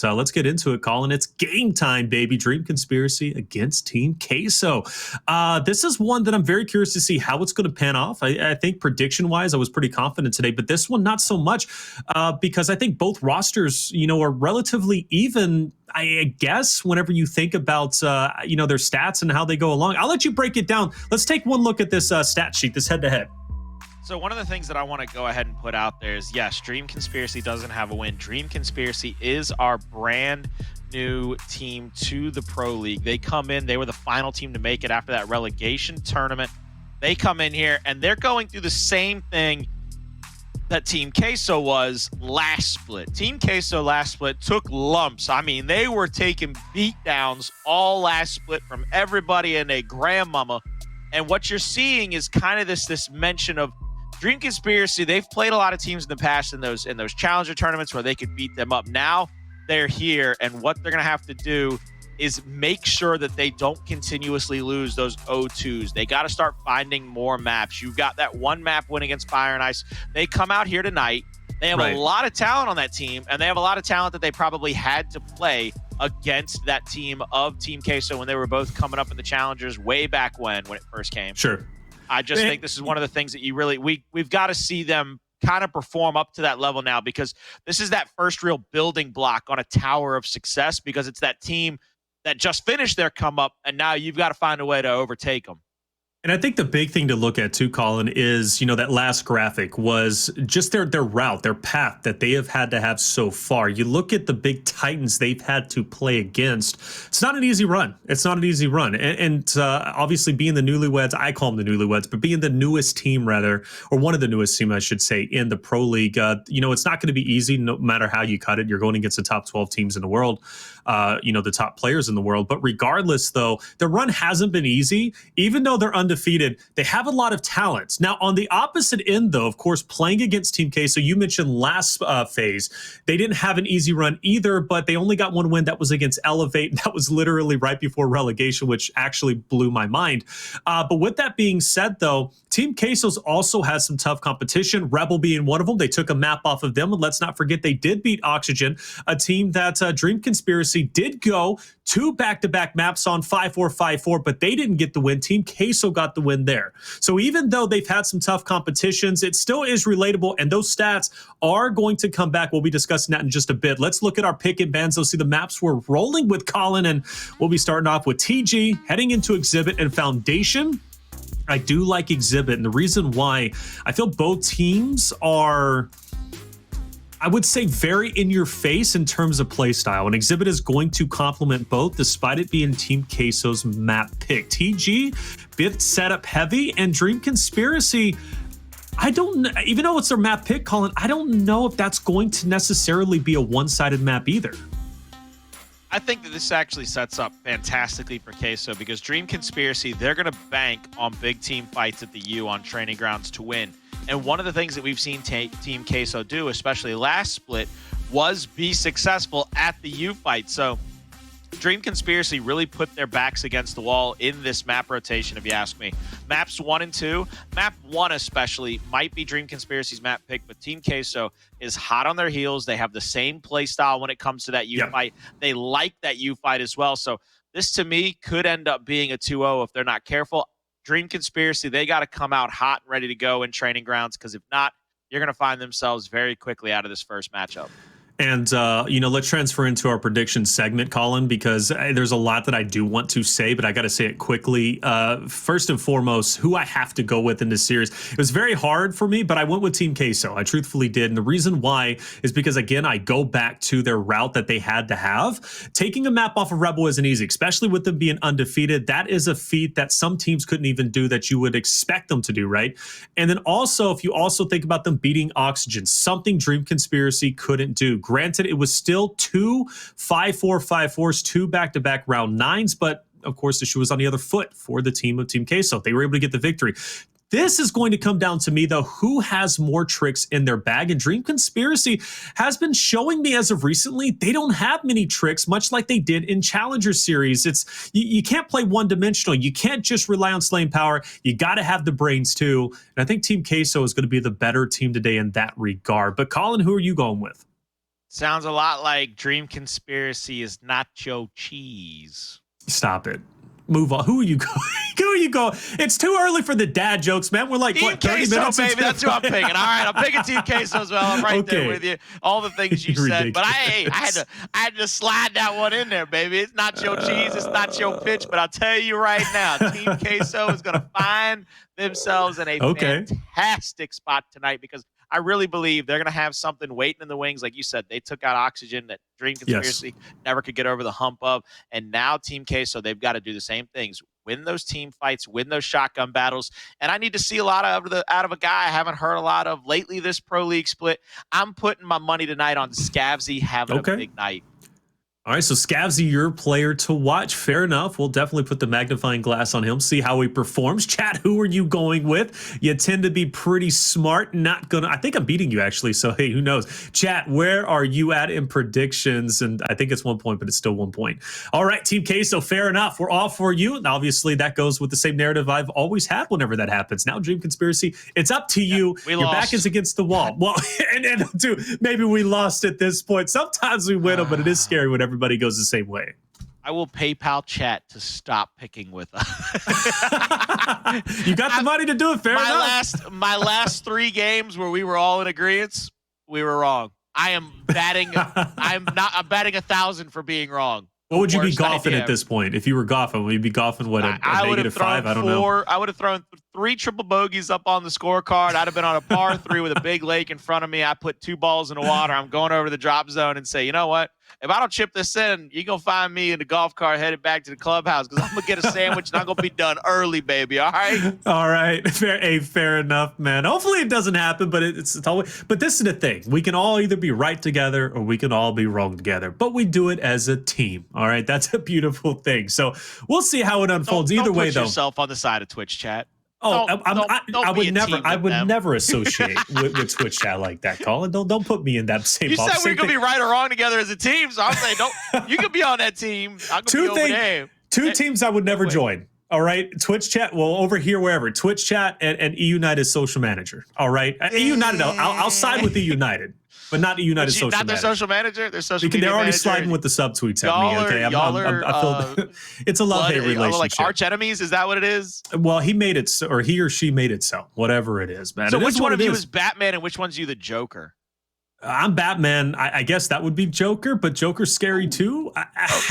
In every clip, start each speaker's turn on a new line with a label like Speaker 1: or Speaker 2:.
Speaker 1: But let's get into it, Colin. It's game time, baby. Dream Conspiracy against Team Queso. This is one that I'm very curious to see how it's going to pan off. I think prediction-wise, I was pretty confident today, but this one not so much because I think both rosters, are relatively even. I guess whenever you think about their stats and how they go along, I'll let you break it down. Let's take one look at this stat sheet, this head-to-head.
Speaker 2: So one of the things that I want to go ahead and put out there is, yes, Dream Conspiracy doesn't have a win. Dream Conspiracy is our brand new team to the Pro League. They come in, they were the final team to make it after that relegation tournament. They come in here and they're going through the same thing that Team Queso was last split. Team Queso last split took lumps. I mean, they were taking beatdowns all last split from everybody and a grandmama. And what you're seeing is kind of this mention of Dream Conspiracy. They've played a lot of teams in the past in those challenger tournaments where they could beat them up. Now they're here, and what they're going to have to do is make sure that they don't continuously lose those 0-2s. They got to start finding more maps. You've got that one map win against Fire and Ice. They come out here tonight. They have a lot of talent on that team, and they have a lot of talent that they probably had to play against that team of Team Queso when they were both coming up in the challengers way back when it first came.
Speaker 1: Sure.
Speaker 2: I just think this is one of the things that you really we've got to see them kind of perform up to that level now, because this is that first real building block on a tower of success, because it's that team that just finished their come up, and now you've got to find a way to overtake them.
Speaker 1: And I think the big thing to look at too, Colin, is, that last graphic was just their route, their path that they have had to have so far. You look at the big titans they've had to play against. It's not an easy run. It's not an easy run. And obviously being the newlyweds, I call them the newlyweds, but being the newest team rather, or one of the newest team, I should say, in the Pro League, it's not going to be easy no matter how you cut it. You're going against the top 12 teams in the world, the top players in the world. But regardless, though, the run hasn't been easy, even though they're undefeated. They have a lot of talents. Now, on the opposite end, though, of course, playing against Team Queso, you mentioned last phase, they didn't have an easy run either, but they only got one win. That was against Elevate. That was literally right before relegation, which actually blew my mind. But with that being said, though, Team Queso's also has some tough competition, Rebel being one of them. They took a map off of them, and let's not forget they did beat Oxygen, a team that Dream Conspiracy did go 2 back-to-back maps on 5-4, 5-4, but they didn't get the win. Team Queso got the win there. So even though they've had some tough competitions, it still is relatable, and those stats are going to come back. We'll be discussing that in just a bit. Let's look at our pick and bands. See the maps we're rolling with, Colin, and we'll be starting off with TG, heading into Exhibit and Foundation. I do like Exhibit, and the reason why, I feel both teams are, I would say, very in your face in terms of play style, and Exhibit is going to complement both despite it being Team Queso's map pick. TG, bit setup heavy, and Dream Conspiracy, I don't, even though it's their map pick, Colin, I don't know if that's going to necessarily be a one-sided map either.
Speaker 2: I think that this actually sets up fantastically for Queso, because Dream Conspiracy, they're going to bank on big team fights at the U on training grounds to win. And one of the things that we've seen Team Queso do, especially last split, was be successful at the U fight. So Dream Conspiracy really put their backs against the wall in this map rotation, if you ask me. Maps 1 and 2, map 1 especially, might be Dream Conspiracy's map pick, but Team Queso is hot on their heels. They have the same play style when it comes to that U fight. They like that U fight as well. So this, to me, could end up being a 2-0 if they're not careful. Dream Conspiracy, they got to come out hot and ready to go in training grounds, because if not, you're going to find themselves very quickly out of this first matchup.
Speaker 1: And, let's transfer into our prediction segment, Colin, because there's a lot that I do want to say, but I got to say it quickly. First and foremost, who I have to go with in this series. It was very hard for me, but I went with Team Queso. I truthfully did. And the reason why is because, again, I go back to their route that they had to have. Taking a map off of Rebel isn't easy, especially with them being undefeated. That is a feat that some teams couldn't even do, that you would expect them to do, right? And then also, if you also think about them beating Oxygen, something Dream Conspiracy couldn't do. Granted, it was still 2 5-4, 5-4s, 2 back-to-back round 9s, but of course the shoe was on the other foot for the team of Team Queso. They were able to get the victory. This is going to come down to me, though, who has more tricks in their bag. And Dream Conspiracy has been showing me as of recently, they don't have many tricks, much like they did in Challenger Series. It's you can't play one-dimensional. You can't just rely on slaying power. You got to have the brains, too. And I think Team Queso is going to be the better team today in that regard. But, Colin, who are you going with?
Speaker 2: Sounds a lot like Dream Conspiracy is nacho cheese.
Speaker 1: Stop it. Move on. Who are you going? Who are you going? It's too early for the dad jokes, man. We're like,
Speaker 2: Team
Speaker 1: what, 30
Speaker 2: Queso,
Speaker 1: minutes?
Speaker 2: baby. That's who I'm picking. All right, I'm picking Team Queso as well. I'm right there with you. All the things you said, but I had to slide that one in there, baby. It's not your cheese, it's not your pitch, but I'll tell you right now, Team Queso is going to find themselves in a fantastic spot tonight because I really believe they're going to have something waiting in the wings. Like you said, they took out Oxygen that Dream Conspiracy never could get over the hump of. And now Team Queso, they've got to do the same things. Win those team fights, win those shotgun battles. And I need to see a lot out of a guy I haven't heard a lot of lately this Pro League split. I'm putting my money tonight on Scavzy having a big night.
Speaker 1: All right, so Scavzy, your player to watch. Fair enough. We'll definitely put the magnifying glass on him, see how he performs. Chat, who are you going with? You tend to be pretty smart. Not gonna. I think I'm beating you, actually, so hey, who knows? Chat, where are you at in predictions? And I think it's 1 point, but it's still 1 point. All right, Team Queso, fair enough. We're all for you. And obviously, that goes with the same narrative I've always had whenever that happens. Now, Dream Conspiracy, it's up to you. Your back is against the wall. Well, and too, maybe we lost at this point. Sometimes we win them, but it is scary when everybody goes the same way.
Speaker 2: I will PayPal chat to stop picking with us.
Speaker 1: You got the money to do it. Fair enough.
Speaker 2: My last 3 games where we were all in agreement, we were wrong. I'm batting 1,000 for being wrong.
Speaker 1: What would you be golfing at this point? If you were golfing, would you be golfing what, a -5? I don't know.
Speaker 2: I would have thrown 3 triple bogeys up on the scorecard. I'd have been on a par 3 with a big lake in front of me. I put 2 balls in the water. I'm going over the drop zone and say, you know what? If I don't chip this in, you're going to find me in the golf cart headed back to the clubhouse because I'm going to get a sandwich and I'm going to be done early, baby. All right?
Speaker 1: All right. Fair enough, man. Hopefully it doesn't happen, but it's always. But this is the thing. We can all either be right together or we can all be wrong together. But we do it as a team. All right? That's a beautiful thing. So we'll see how it unfolds. Either way, though.
Speaker 2: Put yourself on the side of Twitch chat.
Speaker 1: Oh, I would never associate with Twitch chat like that, Colin. Don't put me in that same box.
Speaker 2: You said we're gonna be right or wrong together as a team, so I'm saying don't. You can be on that team. I'm gonna be over there.
Speaker 1: Two teams I would never join. All right, Twitch chat. Well, over here, wherever Twitch chat and E United social manager. All right, E United. I'll side with E United. But not the United social manager.
Speaker 2: Not their social manager? Their social media
Speaker 1: They're already
Speaker 2: manager.
Speaker 1: sliding with the subtweets at me, okay? I feel it's a love-hate relationship.
Speaker 2: Like arch enemies? Is that what it is?
Speaker 1: Well, he made it so, or he or she made it so. Whatever it is, man.
Speaker 2: So which one of you is Batman and which one's you the Joker?
Speaker 1: I'm Batman. I guess that would be Joker, but Joker's scary too.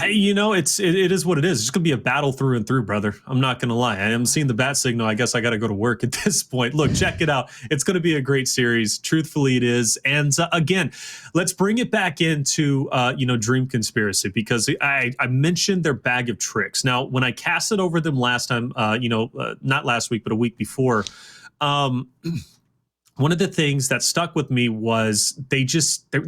Speaker 1: You know, it is what it is. It's gonna be a battle through and through, brother. I'm not gonna lie. I am seeing the bat signal. I guess I got to go to work at this point. Look, check it out. It's gonna be a great series. Truthfully, it is. And again, let's bring it back into Dream Conspiracy because I mentioned their bag of tricks. Now, when I cast it over them last time, not last week, but a week before. One of the things that stuck with me was they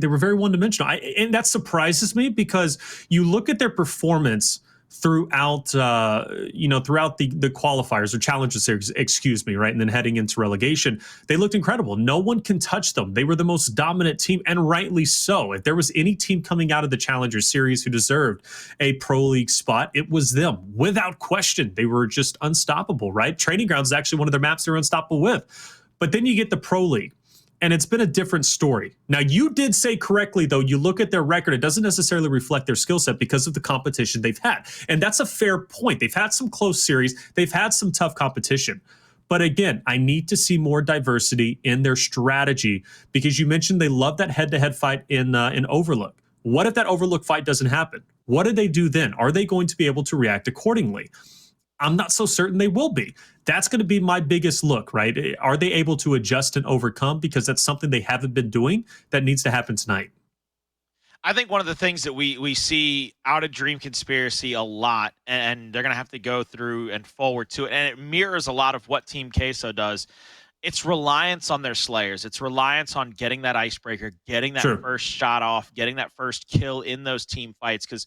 Speaker 1: were very one-dimensional. And that surprises me because you look at their performance throughout the qualifiers or challenger series, excuse me, right? And then heading into relegation, they looked incredible. No one can touch them. They were the most dominant team, and rightly so. If there was any team coming out of the challenger series who deserved a pro league spot, it was them. Without question, they were just unstoppable, right? Training Grounds is actually one of their maps they're unstoppable with. But then you get the Pro League, and it's been a different story. Now, you did say correctly, though, you look at their record, it doesn't necessarily reflect their skill set because of the competition they've had. And that's a fair point. They've had some close series. They've had some tough competition. But again, I need to see more diversity in their strategy because you mentioned they love that head-to-head fight in Overlook. What if that Overlook fight doesn't happen? What do they do then? Are they going to be able to react accordingly? I'm not so certain they will be. That's going to be my biggest look, right? Are they able to adjust and overcome? Because that's something they haven't been doing that needs to happen tonight.
Speaker 2: I think one of the things that we see out of Dream Conspiracy a lot, and they're going to have to go through and forward to it, and it mirrors a lot of what Team Queso does. It's reliance on their slayers. It's reliance on getting that icebreaker, getting that first shot off, getting that first kill in those team fights. Because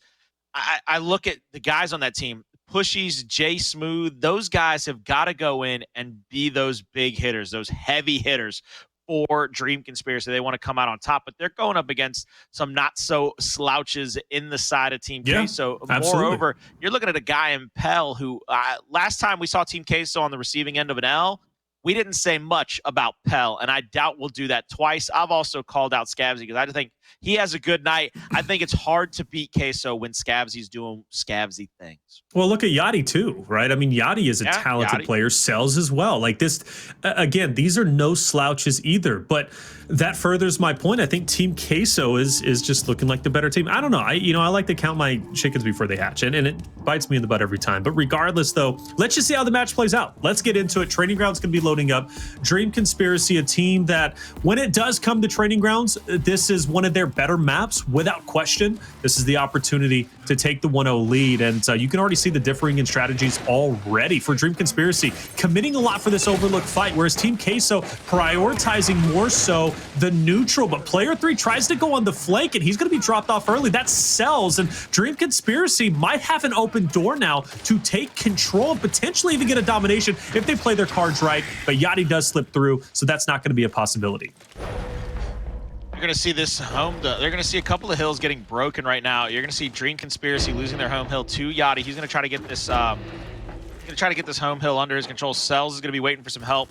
Speaker 2: I look at the guys on that team, Pushyz, J Smooth, those guys have got to go in and be those big hitters, those heavy hitters for Dream Conspiracy. They want to come out on top, but they're going up against some not so slouches in the side of Team Queso. Moreover, you're looking at a guy in Pell who last time we saw Team Queso on the receiving end of an L, we didn't say much about Pell, and I doubt we'll do that twice. I've also called out Scavzy because I think he has a good night. I think it's hard to beat Queso when Scavzy's doing Scavzy things.
Speaker 1: Well, look at Yachty too, right? I mean, Yachty is a talented player, Cellz as well. Like this, again, these are no slouches either, but that furthers my point. I think Team Queso is just looking like the better team. I don't know. I like to count my chickens before they hatch, and it bites me in the butt every time. But regardless, though, let's just see how the match plays out. Let's get into it. Training Grounds going to be loading up. Dream Conspiracy, a team that when it does come to Training Grounds, this is one of their better maps, without question. This is the opportunity to take the 1-0 lead, and you can already see the differing in strategies already for Dream Conspiracy, committing a lot for this Overlook fight, whereas Team Queso prioritizing more so the neutral, but player 3 tries to go on the flank, and he's going to be dropped off early. That's Cellz, and Dream Conspiracy might have an open door now to take control and potentially even get a domination if they play their cards right, but Yachty does slip through, so that's not going to be a possibility.
Speaker 2: You're going to see this home. They're going to see a couple of hills getting broken right now. You're going to see Dream Conspiracy losing their home hill to Yachty. He's going to try to get this. This home hill under his control. Cellz is going to be waiting for some help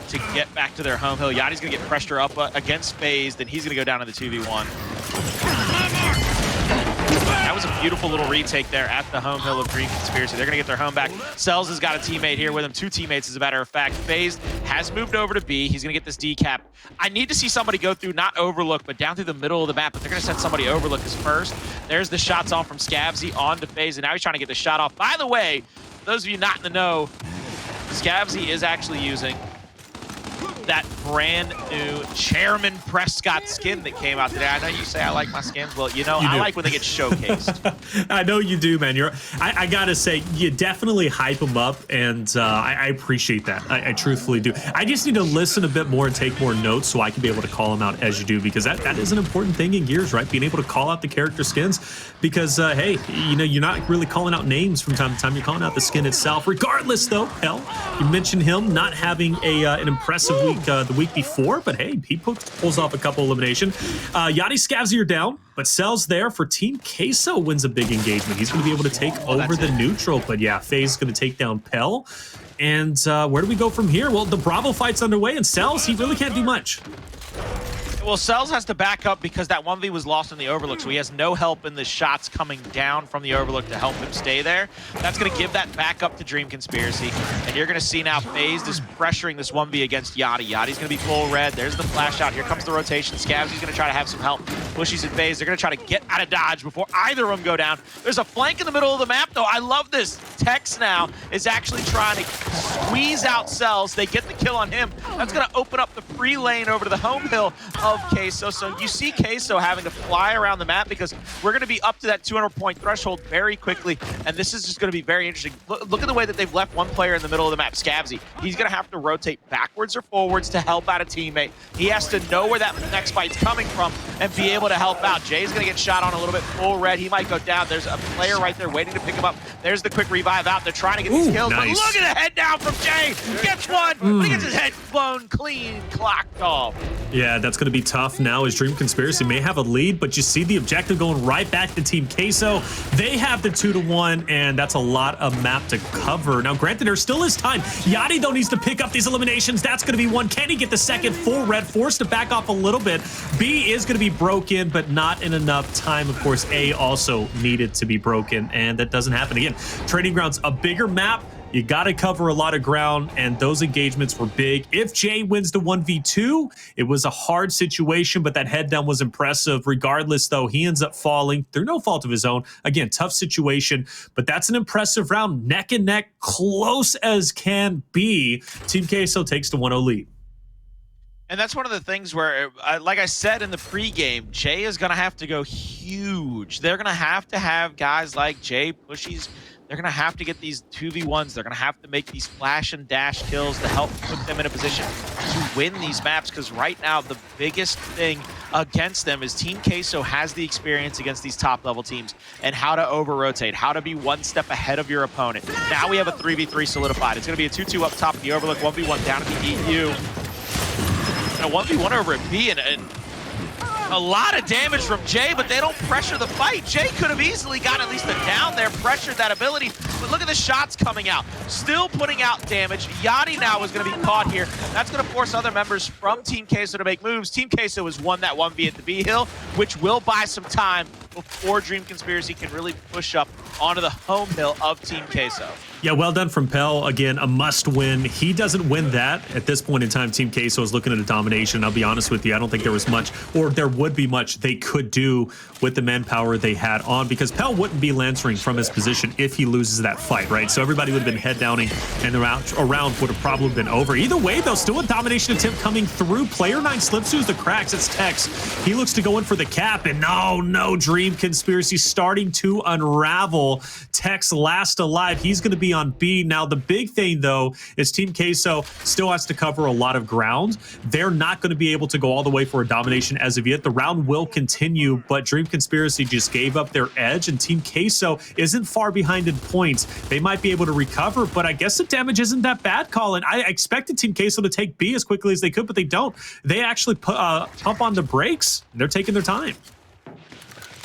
Speaker 2: to get back to their home hill. Yachty's going to get pressure up against FaZe. Then he's going to go down to the 2v1. That was a beautiful little retake there at the home hill of Dream Conspiracy. They're going to get their home back. Cellz has got a teammate here with him, 2 teammates as a matter of fact. FaZe has moved over to B. He's going to get this decap. I need to see somebody go through, not Overlook, but down through the middle of the map, but they're going to send somebody Overlook as first. There's the shots off from Scavzy onto FaZe, and now he's trying to get the shot off. By the way, for those of you not in the know, Scavzy is actually using that brand new Chairman Prescott skin that came out today. I know you say I like my skins. Well, I like when they get showcased.
Speaker 1: I know you do, man. I gotta say, you definitely hype them up, and I appreciate that. I truthfully do. I just need to listen a bit more and take more notes so I can be able to call them out as you do, because that is an important thing in Gears, right? Being able to call out the character skins, because hey, you're not really calling out names from time to time. You're calling out the skin itself. Regardless, though, hell, you mentioned him not having an impressive week the week before, but hey, he pulls off a couple elimination. Yachty, Scavzy are down, but Cellz there for Team Queso wins a big engagement. He's going to be able to take over the neutral, but yeah, FaZe is going to take down Pell. And where do we go from here? Well, the Bravo fight's underway, and Cellz, he really can't do much.
Speaker 2: Well, Cellz has to back up because that 1v was lost in the Overlook, so he has no help in the shots coming down from the Overlook to help him stay there. That's going to give that back up to Dream Conspiracy, and you're going to see now FaZe is pressuring this 1v against Yachty. Yachty's going to be full red. There's the flash out. Here comes the rotation. Scavzy's going to try to have some help. Pushyz and FaZe, they're going to try to get out of dodge before either of them go down. There's a flank in the middle of the map, though. I love this. Techz now is actually trying to squeeze out Cellz. They get the kill on him. That's going to open up the free lane over to the home hill of Queso. So you see Queso having to fly around the map because we're going to be up to that 200-point threshold very quickly, and this is just going to be very interesting. Look at the way that they've left one player in the middle of the map, Scavzy. He's going to have to rotate backwards or forwards to help out a teammate. He has to know where that next fight's coming from and be able to help out. Jay's going to get shot on a little bit full red. He might go down. There's a player right there waiting to pick him up. There's the quick revive out. They're trying to get these kills.
Speaker 1: Nice.
Speaker 2: But look at the head down from Jay. Gets one, but he gets his head blown clean, clocked off.
Speaker 1: Yeah, that's going to be tough now as Dream Conspiracy may have a lead, but you see the objective going right back to Team Queso. They have the 2-1, and that's a lot of map to cover. Now, granted, there still is time. Yachty, though, needs to pick up these eliminations. That's going to be one. Can he get the second? Full red, forced to back off a little bit. B is going to be broken, but not in enough time. Of course, A also needed to be broken, and that doesn't happen again. Training Grounds, a bigger map. You got to cover a lot of ground, and those engagements were big. If Jay wins the 1v2, it was a hard situation, but that head down was impressive. Regardless, though, he ends up falling through no fault of his own. Again, tough situation, but that's an impressive round. Neck and neck, close as can be. Team Queso takes the 1-0 lead.
Speaker 2: And that's one of the things where, like I said in the pregame, Jay is going to have to go huge. They're going to have guys like Jay, Pushyz. They're going to have to get these 2v1s. They're going to have to make these flash and dash kills to help put them in a position to win these maps, because right now the biggest thing against them is Team Queso has the experience against these top-level teams and how to over-rotate, how to be one step ahead of your opponent. Now we have a 3v3 solidified. It's going to be a 2-2 up top of the Overlook, 1v1 down at the EU. And a 1v1 over at B, and A lot of damage from Jay, but they don't pressure the fight. Jay could have easily gotten at least a down there, pressured that ability, but look at the shots coming out. Still putting out damage. Yachty now is going to be caught here. That's going to force other members from Team Queso to make moves. Team Queso has won that 1v at the B Hill, which will buy some time before Dream Conspiracy can really push up onto the home hill of Team Queso.
Speaker 1: Yeah, well done from Pell. Again, a must win. He doesn't win that. At this point in time, Team Queso is looking at a domination. I'll be honest with you, I don't think there was much, or there would be much they could do with the manpower they had on, because Pell wouldn't be lancering from his position if he loses that fight, right? So everybody would have been head downing, and the round would have probably been over. Either way, though, still a domination attempt coming through. Player 9 slips through the cracks. It's Techz. He looks to go in for the cap, and no, Dream Conspiracy starting to unravel. Techz last alive. He's going to be on B. Now, the big thing, though, is Team Queso still has to cover a lot of ground. They're not going to be able to go all the way for a domination as of yet. The round will continue, but Dream Conspiracy just gave up their edge, and Team Queso isn't far behind in points. They might be able to recover, but I guess the damage isn't that bad, Colin. I expected Team Queso to take B as quickly as they could, but they don't. They actually pump on the brakes. They're taking their time.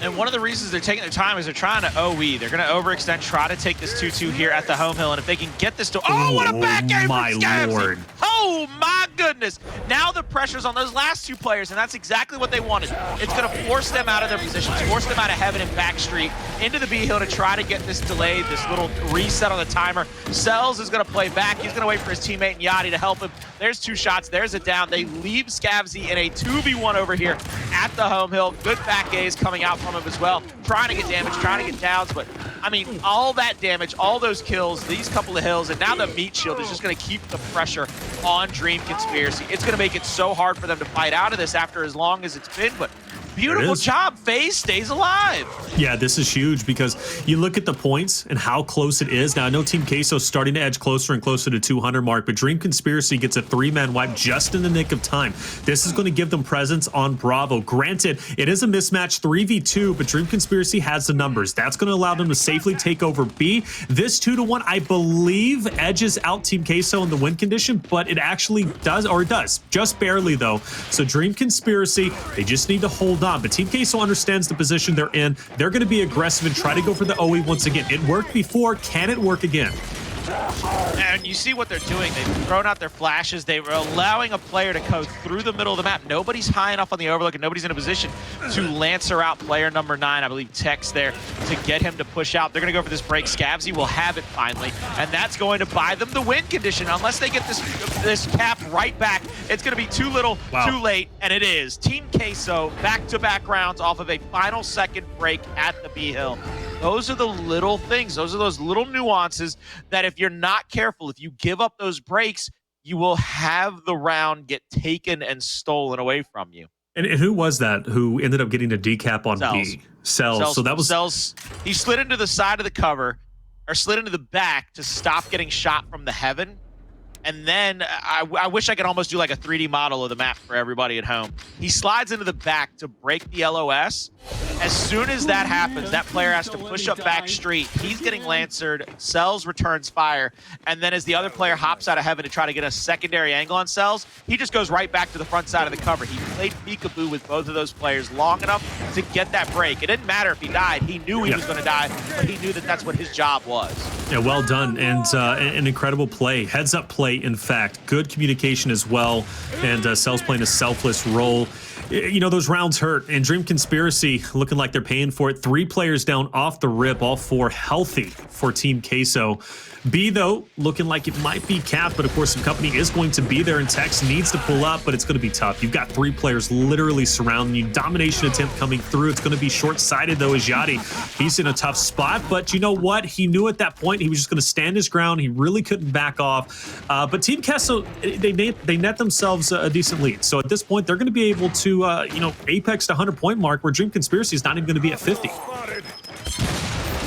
Speaker 2: And one of the reasons they're taking their time is they're trying to OE. They're going to overextend, try to take this 2-2 here at the home hill. And if they can get this to... Oh, what a back game from Scavzy!
Speaker 1: Lord.
Speaker 2: Oh, my goodness. Now the pressure's on those last two players, and that's exactly what they wanted. It's going to force them out of their positions, force them out of heaven and back street into the B hill to try to get this delayed, this little reset on the timer. Cellz is going to play back. He's going to wait for his teammate and Yachty to help him. There's 2 shots. There's a down. They leave Scavzy in a 2v1 over here at the home hill. Good back A's coming out from him as well. Trying to get damage, trying to get downs, but I mean, all that damage, all those kills, these couple of hills, and now the meat shield is just going to keep the pressure on Dream Conspiracy. It's going to make it so hard for them to fight out of this after as long as it's been, but beautiful job. FaZe stays alive.
Speaker 1: Yeah, this is huge because you look at the points and how close it is. Now, I know Team Queso is starting to edge closer and closer to 200 mark, but Dream Conspiracy gets a 3-man wipe just in the nick of time. This is going to give them presence on Bravo. Granted, it is a mismatch 3v2, but Dream Conspiracy has the numbers. That's going to allow them to safely take over B. This 2-1, I believe, edges out Team Queso in the win condition, but it actually does, or it does, just barely though. So Dream Conspiracy, they just need to hold on. But Team Queso understands the position they're in. They're going to be aggressive and try to go for the OE once again. It worked before. Can it work again?
Speaker 2: And you see what they're doing. They've thrown out their flashes. They were allowing a player to go through the middle of the map. Nobody's high enough on the overlook, and nobody's in a position to lancer out player number 9, I believe Techz there, to get him to push out. They're going to go for this break. Scavzy will have it finally, and that's going to buy them the win condition. Unless they get this cap right back, it's going to be too little, too late, and it is. Team Queso, back-to-back rounds off of a final second break at the B Hill. Those are the little things. Those are those little nuances that if you're not careful, if you give up those breaks, you will have the round get taken and stolen away from you.
Speaker 1: And who was that who ended up getting a decap on
Speaker 2: Cellz.
Speaker 1: B? Cellz. So that was
Speaker 2: Cellz. He slid into the side of the cover, or slid into the back to stop getting shot from the heaven. And then I wish I could almost do like a 3D model of the map for everybody at home. He slides into the back to break the LOS. As soon as that happens, that player has to push up back street. He's getting lancered. Cellz returns fire. And then as the other player hops out of heaven to try to get a secondary angle on Cellz, he just goes right back to the front side of the cover. He played peekaboo with both of those players long enough to get that break. It didn't matter if he died. He knew he was going to die, but he knew that that's what his job was.
Speaker 1: Yeah, well done, and an incredible play. Heads up play, in fact. Good communication as well, and Cellz playing a selfless role. You know, those rounds hurt, and Dream Conspiracy looking like they're paying for it. 3 players down off the rip, all 4 healthy for Team Queso. B, though, looking like it might be capped, but of course some company is going to be there, and Techz needs to pull up, but it's going to be tough. You've got 3 players literally surrounding you. Domination attempt coming through. It's going to be short-sighted, though, as Yachty. He's in a tough spot, but you know what? He knew at that point he was just going to stand his ground. He really couldn't back off. But Team Queso, they net themselves a decent lead. So at this point, they're going to be able to, you know, apex the 100-point mark, where Dream Conspiracy is not even going to be at 50.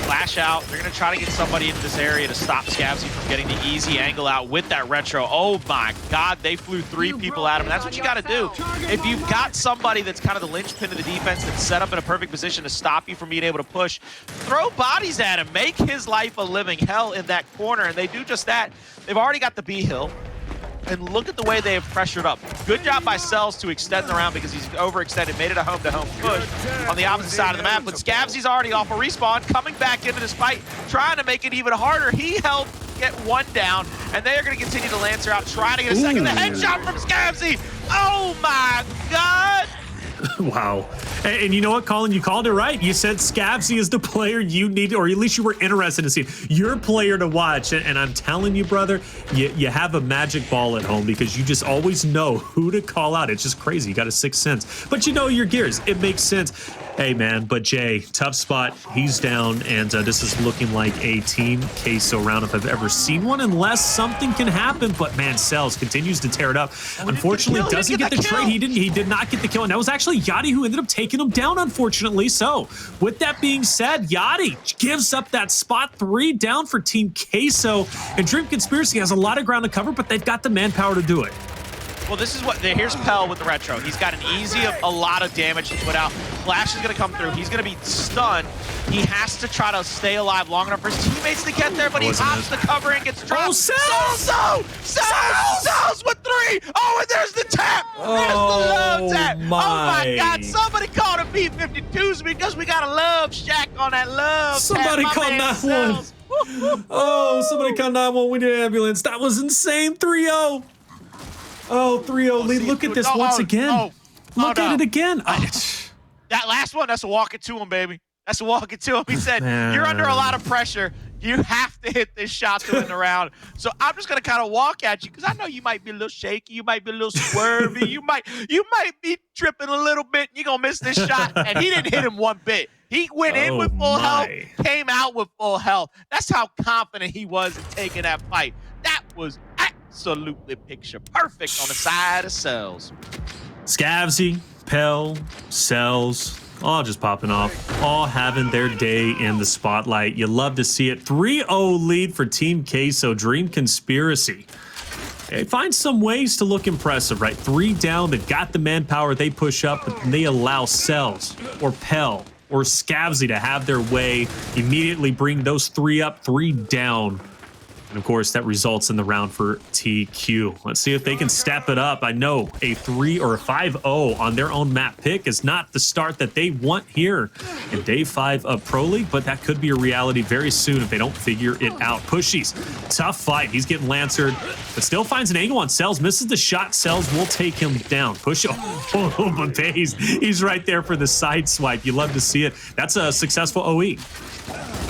Speaker 2: Flash out. They're going to try to get somebody into this area to stop Scavzy from getting the easy angle out with that retro. Oh my God, they flew 3 people at him. And that's what you got to do. If you've got somebody that's kind of the linchpin of the defense that's set up in a perfect position to stop you from being able to push, throw bodies at him. Make his life a living hell in that corner. And they do just that. They've already got the B hill. And look at the way they have pressured up. Good job by Cellz to extend the round because he's overextended, made it a home-to-home push on the opposite side of the map. But Scavzy's already off a respawn, coming back into this fight, trying to make it even harder. He helped get one down, and they are going to continue to Lancer out, trying to get a second. The headshot from Scavzy. Oh my God.
Speaker 1: Wow. And you know what, Colin? You called it right. You said Scavzy is the player you need, or at least you were interested in seeing. Your player to watch. And I'm telling you, brother, you have a magic ball at home because you just always know who to call out. It's just crazy. You got a sixth sense. But you know your gears. It makes sense. Hey, man, but Jay, tough spot. He's down, and this is looking like a Team Queso round if I've ever seen one, unless something can happen. But, man, Cellz continues to tear it up. Unfortunately, doesn't get the trade. He did not get the kill, and that was actually Yachty who ended up taking him down, unfortunately. So, with that being said, Yachty gives up that spot 3 down for Team Queso, and Dream Conspiracy has a lot of ground to cover, but they've got the manpower to do it.
Speaker 2: Well, this is what, here's Pell with the retro. He's got an easy, a lot of damage to put out. Flash is going to come through. He's going to be stunned. He has to try to stay alive long enough for his teammates to get there, but he hops the cover and gets dropped.
Speaker 1: Oh, Cellz!
Speaker 2: Cellz with 3! Oh, and there's the tap! There's the love tap! Oh my God, somebody called a B-52s because we got a love shack on that love
Speaker 1: Somebody
Speaker 2: tap.
Speaker 1: called 911. Oh, somebody called 911. We need an ambulance. That was insane. 3-0. Oh, 3-0 lead. Look at this once again. Look at it again.
Speaker 2: That last one, that's a walk it to him, baby. That's a walk it to him. He said, you're under a lot of pressure. You have to hit this shot to win the round. So I'm just going to kind of walk at you because I know you might be a little shaky. You might be a little swervy. you might be tripping a little bit. You're going to miss this shot. And he didn't hit him one bit. He went in with full health, came out with full health. That's how confident he was in taking that fight. That was absolutely picture perfect on the side of Cellz.
Speaker 1: Scavzy, Pell, Cellz, all just popping off, all having their day in the spotlight. You love to see it. 3-0 lead for Team Queso. Dream Conspiracy. They find some ways to look impressive, right? 3 down, they've got the manpower, they push up, but they allow Cellz or Pell or Scavzy to have their way, immediately bring those 3 up, 3 down. And of course, that results in the round for TQ. Let's see if they can step it up. I know a 3 or a 5-0 on their own map pick is not the start that they want here in day 5 of Pro League, but that could be a reality very soon if they don't figure it out. Pushyz, tough fight. He's getting lancered, but still finds an angle on Cellz. Misses the shot. Cellz will take him down. Push. Oh, but he's right there for the side swipe. You love to see it. That's a successful OE.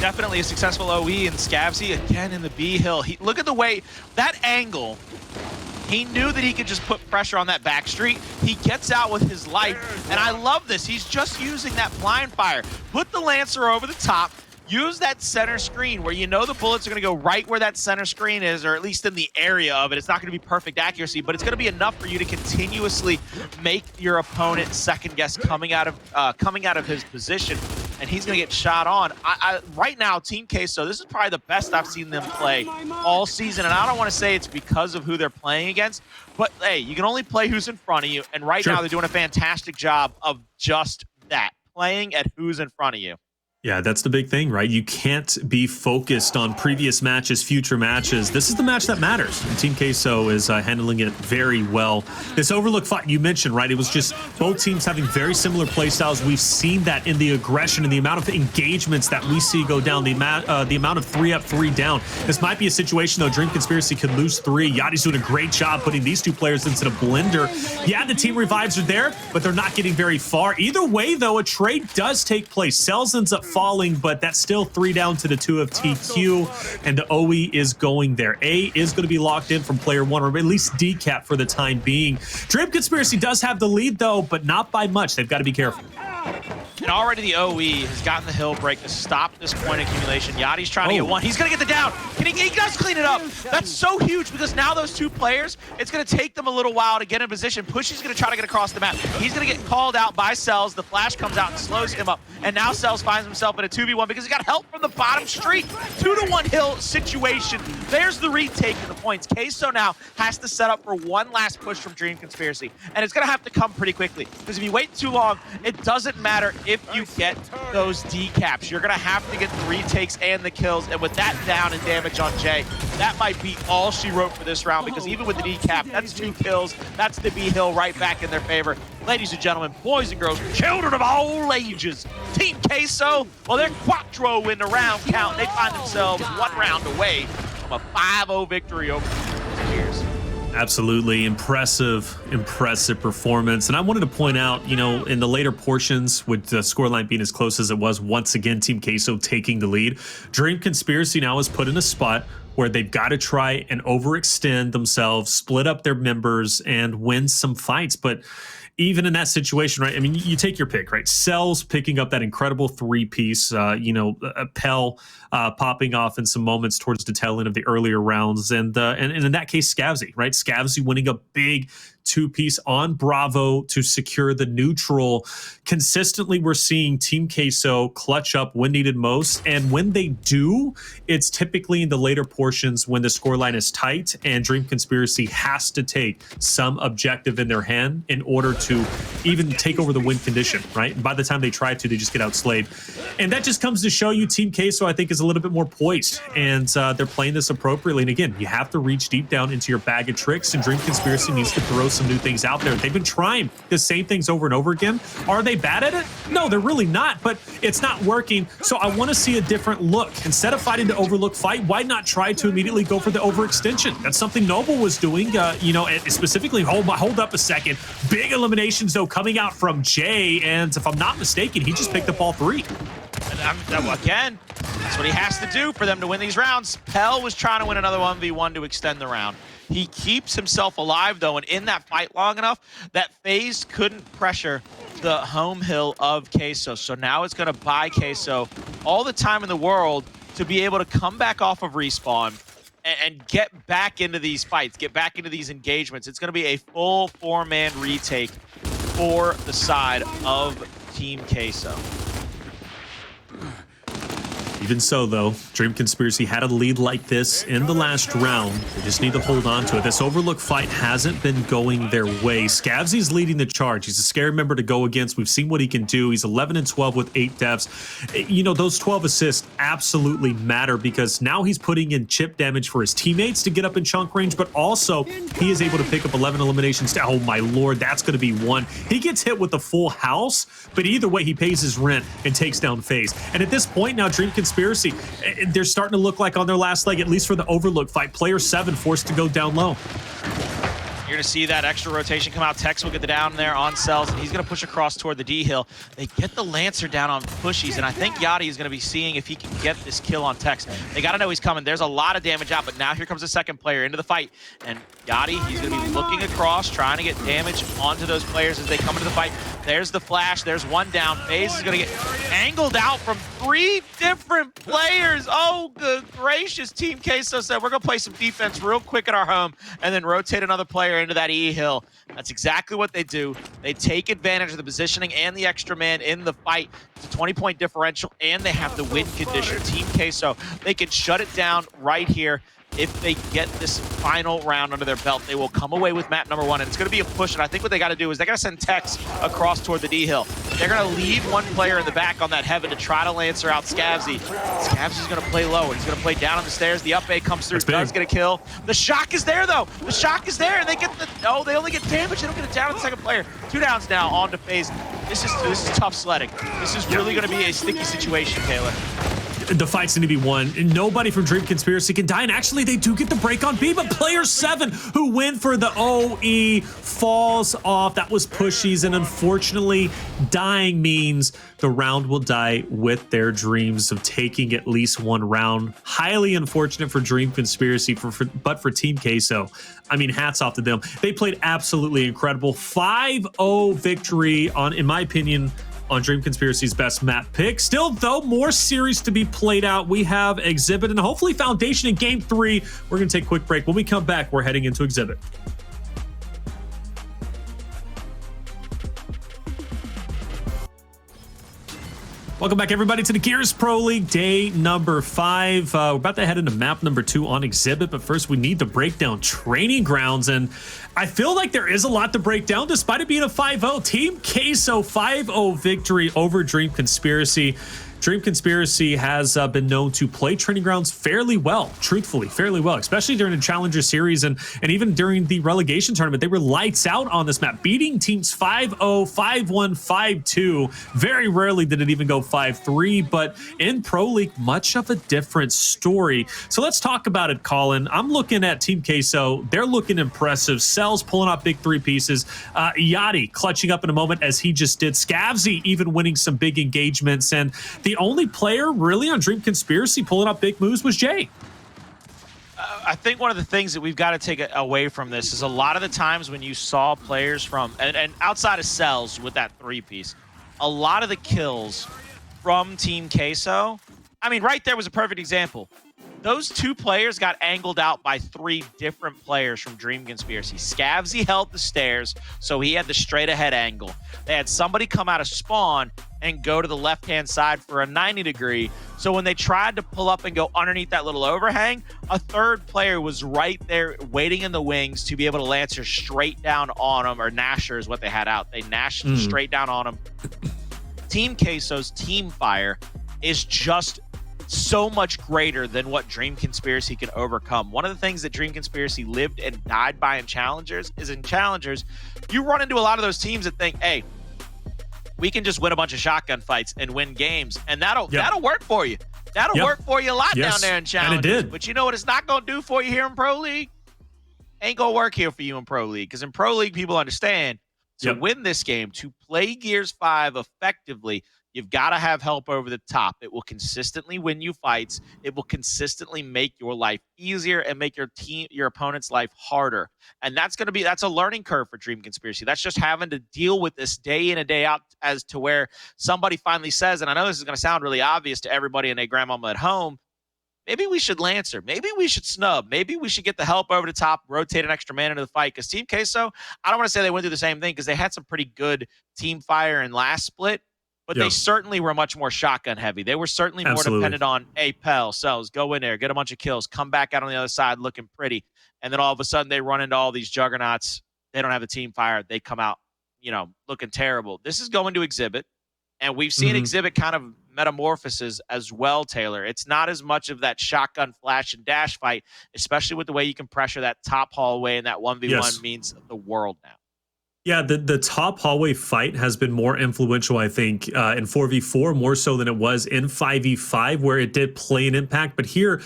Speaker 2: Definitely a successful OE, and Scavzy again in the B hill. Look at the way that angle. He knew that he could just put pressure on that back street. He gets out with his life, and I love this. He's just using that blind fire. Put the Lancer over the top. Use that center screen where you know the bullets are going to go right where that center screen is, or at least in the area of it. It's not going to be perfect accuracy, but it's going to be enough for you to continuously make your opponent second guess coming out of his position, and he's going to get shot on. Right now, Team Queso, this is probably the best I've seen them play all season, and I don't want to say it's because of who they're playing against, but hey, you can only play who's in front of you, and right now they're doing a fantastic job of just that, playing at who's in front of you.
Speaker 1: Yeah, that's the big thing, right? You can't be focused on previous matches, future matches. This is the match that matters. And Team Queso is handling it very well. This Overlook fight you mentioned, right? It was just both teams having very similar play styles. We've seen that in the aggression and the amount of engagements that we see go down, the amount of 3 up, 3 down. This might be a situation, though, Dream Conspiracy could lose 3. Yachty's doing a great job putting these 2 players into the blender. Yeah, the team revives are there, but they're not getting very far. Either way, though, a trade does take place. Cellz ends up falling, but that's still 3 down to the 2 of TQ, and the OE is going there. A is going to be locked in from player 1, or at least decap for the time being. Dream Conspiracy does have the lead, though, but not by much. They've got to be careful.
Speaker 2: And already the OE has gotten the hill break to stop this point accumulation. Yachty's trying to get one. He's going to get the down. He does clean it up. That's so huge because now those 2 players, it's going to take them a little while to get in position. Pushy's going to try to get across the map. He's going to get called out by Cellz. The flash comes out and slows him up. And now Cellz finds himself himself in a 2v1 because he got help from the bottom street. 2-to-1 hill situation. There's the retake of the points. Queso now has to set up for one last push from Dream Conspiracy, and it's going to have to come pretty quickly because if you wait too long, it doesn't matter if you get those decaps. You're going to have to get the retakes and the kills, and with that down and damage on Jay, that might be all she wrote for this round because even with the decap, that's 2 kills. That's the B hill right back in their favor. Ladies and gentlemen, boys and girls, children of all ages, Team Queso, well, they're quattro in the round count. They find themselves 1 round away from a 5-0 victory over the Spears.
Speaker 1: Absolutely impressive performance. And I wanted to point out, you know, in the later portions, with the scoreline being as close as it was, once again, Team Queso taking the lead, Dream Conspiracy now is put in a spot where they've got to try and overextend themselves, split up their members, and win some fights. But even in that situation, right, I mean, you take your pick, right? Cellz picking up that incredible 3-piece, you know, Pell popping off in some moments towards the tail end of the earlier rounds. And in that case, Scavzy, right? Scavzy winning a big 2-piece on Bravo to secure the neutral. Consistently, we're seeing Team Queso clutch up when needed most. And when they do, it's typically in the later portions when the scoreline is tight and Dream Conspiracy has to take some objective in their hand in order to even take over the win condition, right? And by the time they try to, they just get outslayed. And that just comes to show you Team Queso, I think, is a little bit more poised. And they're playing this appropriately. And again, you have to reach deep down into your bag of tricks, and Dream Conspiracy needs to throw some new things out there. They've been trying the same things over and over again. Are they bad at it? No, they're really not, but it's not working. So I want to see a different look. Instead of fighting to overlook fight, why not try to immediately go for the overextension? That's something Noble was doing, you know, and specifically, hold up a second. Big eliminations, though, coming out from Jay, and if I'm not mistaken, he just picked up all 3.
Speaker 2: And again, that's what he has to do for them to win these rounds. Pell was trying to win another 1v1 to extend the round. He keeps himself alive, though, and in that fight long enough, that phase couldn't pressure the home hill of Queso. So now it's going to buy Queso all the time in the world to be able to come back off of respawn and get back into these fights, get back into these engagements. It's going to be a full 4-man retake for the side of Team Queso.
Speaker 1: Even so, though, Dream Conspiracy had a lead like this in the last round. They just need to hold on to it. This overlook fight hasn't been going their way. Scavzy's leading the charge. He's a scary member to go against. We've seen what he can do. He's 11-12 with 8 deaths. You know, those 12 assists absolutely matter because now he's putting in chip damage for his teammates to get up in chunk range, but also he is able to pick up 11 eliminations. Oh, my Lord, that's going to be 1. He gets hit with a full house, but either way, he pays his rent and takes down FaZe. And at this point now, Dream Conspiracy, they're starting to look like on their last leg, at least for the overlook fight. Player 7 forced to go down low.
Speaker 2: You're going to see that extra rotation come out. Techz will get the down there on Cellz, and he's going to push across toward the D hill. They get the Lancer down on Pushyz, and I think Yachty is going to be seeing if he can get this kill on Techz. They got to know he's coming. There's a lot of damage out, but now here comes the second player into the fight. And Yachty, he's going to be looking across, trying to get damage onto those players as they come into the fight. There's the flash. There's 1 down. FaZe is going to get angled out from 3 different players. Oh, good gracious. Team Queso said, we're going to play some defense real quick at our home and then rotate another player into that E hill. That's exactly what they do. They take advantage of the positioning and the extra man in the fight. It's a 20-point differential, and they have the win condition. Team Queso, they can shut it down right here. If they get this final round under their belt, they will come away with map number 1, and it's going to be a push. And I think what they got to do is they got to send Techz across toward the D hill. They're going to leave 1 player in the back on that heaven to try to Lancer out Scavzy. Scavzy's going to play low, and he's going to play down on the stairs. The up A comes through, does get a kill. The shock is there, though. The shock is there, and they get the... Oh, they only get damage. They don't get it down on the second player. 2 downs now on to FaZe. This is tough sledding. This is really going to be a sticky situation, Taylor.
Speaker 1: The fights need to be won. Nobody from Dream Conspiracy can die, and actually they do get the break on B, but player 7 who went for the OE falls off. That was Pushyz, and unfortunately dying means the round will die with their dreams of taking at least 1 round. Highly unfortunate for Dream Conspiracy, but for Team Queso, I mean, hats off to them. They played absolutely incredible. 5-0 victory on, in my opinion, on Dream Conspiracy's best map pick. Still, though, more series to be played out. We have Exhibit and hopefully Foundation in Game 3. We're going to take a quick break. When we come back, we're heading into Exhibit. Welcome back, everybody, to the Gears Pro League, day number 5. We're about to head into map number 2 on Exhibit, but first we need to break down training grounds, and I feel like there is a lot to break down despite it being a 5-0. Team Queso 5-0 victory over Dream Conspiracy. Dream Conspiracy has been known to play training grounds fairly well, truthfully, fairly well, especially during the Challenger Series and even during the relegation tournament. They were lights out on this map, beating teams 5-0, 5-1, 5-2. Very rarely did it even go 5-3, but in Pro League, much of a different story. So let's talk about it, Colin. I'm looking at Team Queso. They're looking impressive. Cellz pulling out big 3 pieces. Yachty clutching up in a moment as he just did. Scavzy even winning some big engagements, and the only player really on Dream Conspiracy pulling up big moves was Jay.
Speaker 2: I think one of the things that we've got to take away from this is a lot of the times when you saw players from, and outside of Cellz with that 3-piece, a lot of the kills from Team Queso, I mean, right there was a perfect example. Those 2 players got angled out by 3 different players from Dream Conspiracy. Scavzy held the stairs, so he had the straight ahead angle. They had somebody come out of spawn and go to the left-hand side for a 90-degree. So when they tried to pull up and go underneath that little overhang, a 3rd player was right there waiting in the wings to be able to Lancer straight down on them, or Nasher is what they had out. They Nashed straight down on them. Team Queso's team fire is just so much greater than what Dream Conspiracy can overcome. One of the things that Dream Conspiracy lived and died by in Challengers is in Challengers, you run into a lot of those teams that think, hey, we can just win a bunch of shotgun fights and win games, and that'll work for you. That'll work for you a lot down there in Challengers.
Speaker 1: And it did.
Speaker 2: But you know what it's not going to do for you here in Pro League? Ain't going to work here for you in Pro League, because in Pro League, people understand to win this game, to play Gears 5 effectively, you've got to have help over the top. It will consistently win you fights. It will consistently make your life easier and make your opponent's life harder. And that's a learning curve for Dream Conspiracy. That's just having to deal with this day in and day out, as to where somebody finally says, and I know this is going to sound really obvious to everybody and their grandmama at home, maybe we should Lancer. Maybe we should snub. Maybe we should get the help over the top, rotate an extra man into the fight. Because Team Queso, I don't want to say they went through the same thing, because they had some pretty good team fire in last split. But they certainly were much more shotgun heavy. They were certainly more dependent on, hey, Pell, Cellz, go in there, get a bunch of kills, come back out on the other side looking pretty. And then all of a sudden they run into all these juggernauts. They don't have a team fire. They come out, looking terrible. This is going to Exhibit. And we've seen Exhibit kind of metamorphoses as well, Taylor. It's not as much of that shotgun flash and dash fight, especially with the way you can pressure that top hallway, and that 1v1 means the world now.
Speaker 1: Yeah, the top hallway fight has been more influential, I think, in 4v4, more so than it was in 5v5, where it did play an impact. But here,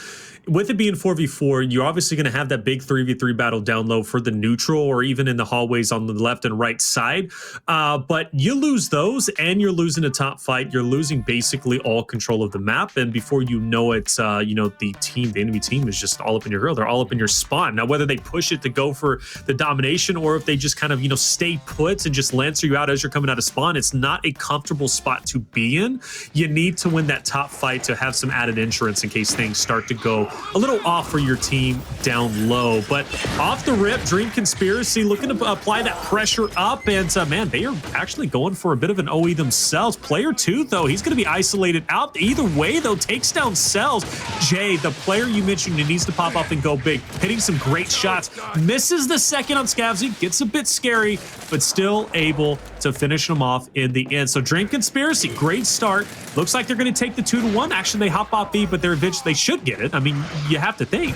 Speaker 1: with it being 4v4, you're obviously going to have that big 3v3 battle down low for the neutral, or even in the hallways on the left and right side. But you lose those, and you're losing a top fight. You're losing basically all control of the map. And before you know it, the enemy team is just all up in your grill. They're all up in your spawn. Now, whether they push it to go for the domination, or if they just kind of, stay put and just Lancer you out as you're coming out of spawn, it's not a comfortable spot to be in. You need to win that top fight to have some added insurance in case things start to go a little off for your team down low. But off the rip, Dream Conspiracy looking to apply that pressure up, and man, they are actually going for a bit of an OE themselves. Player 2, though, he's going to be isolated out. Either way, though, takes down Cellz. Jay, the player you mentioned, who needs to pop up and go big, hitting some great shots, misses the second on Scavzy, gets a bit scary, but still able to finish them off in the end. So Dream Conspiracy, great start. Looks like they're going to take the 2-1. Actually, they hop off B, but they should get it. I mean, you have to think.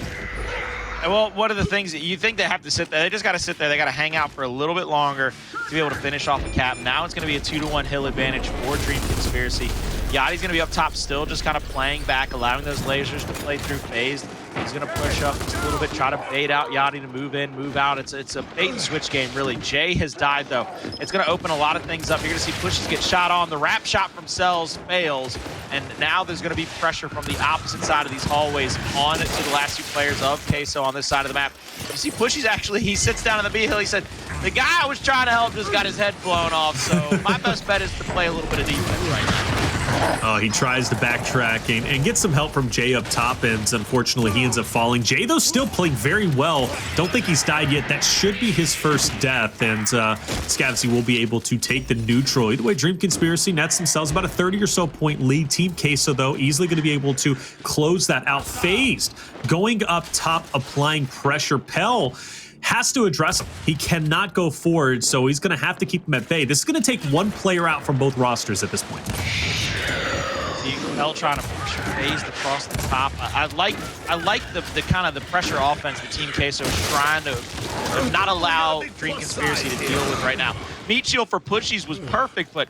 Speaker 2: Well, one of the things that you think they have to sit there, they just got to sit there. They got to hang out for a little bit longer to be able to finish off the cap. Now it's going to be a 2-1 hill advantage for Dream Conspiracy. Yachty's going to be up top still, just kind of playing back, allowing those lasers to play through phased. He's going to push up just a little bit, try to bait out Yachty to move in, move out. It's a bait and switch game, really. Jay has died, though. It's going to open a lot of things up. You're going to see Pushyz get shot on. The wrap shot from Cellz fails, and now there's going to be pressure from the opposite side of these hallways on to the last 2 players of Queso on this side of the map. You see Pushyz actually, he sits down on the B hill. He said, the guy I was trying to help just got his head blown off, so my best bet is to play a little bit of defense right now.
Speaker 1: He tries to backtrack and get some help from Jay up top, and unfortunately he ends up falling. Jay, though, still playing very well. Don't think he's died yet. That should be his first death, and Scavzy will be able to take the neutral. Either way, Dream Conspiracy nets themselves about a 30 or so point lead. Team Queso, though, easily going to be able to close that out. Phased, going up top, applying pressure. Pell has to address him. He cannot go forward, so he's going to have to keep him at bay. This is going to take one player out from both rosters at this point.
Speaker 2: Pell trying to push phased across the top. I like the kind of the pressure offense that Team Queso is trying to not allow Dream Conspiracy to deal with right now. Meat shield for Pushyz was perfect, but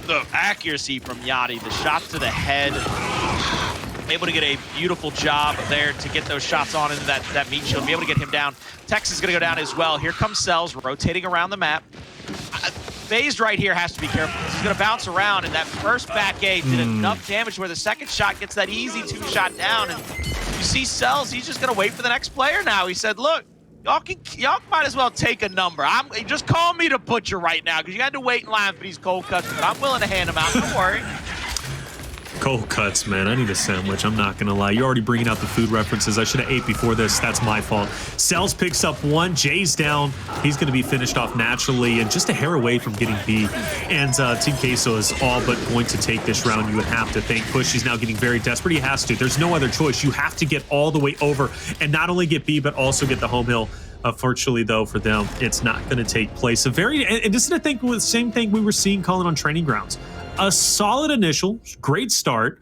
Speaker 2: the accuracy from Yachty, the shots to the head, able to get a beautiful job there to get those shots on into that meat shield, be able to get him down. Techz is going to go down as well. Here comes Cellz rotating around the map. Phased right here has to be careful. He's going to bounce around, and that first back A did enough damage where the second shot gets that easy two-shot down. And you see Cellz, he's just going to wait for the next player now. He said, look, y'all might as well take a number. Just call me the butcher right now, because you had to wait in line for these cold cuts, but I'm willing to hand them out. Don't worry.
Speaker 1: Cold cuts, man. I need a sandwich. I'm not going to lie. You're already bringing out the food references. I should have ate before this. That's my fault. Cellz picks up one. Jay's down. He's going to be finished off naturally and just a hair away from getting B. And Team Queso is all but going to take this round, you would have to think. Pushyz now getting very desperate. He has to. There's no other choice. You have to get all the way over and not only get B, but also get the home hill. Unfortunately, though, for them, it's not going to take place. And this is the same thing we were seeing calling on training grounds. A solid initial, great start,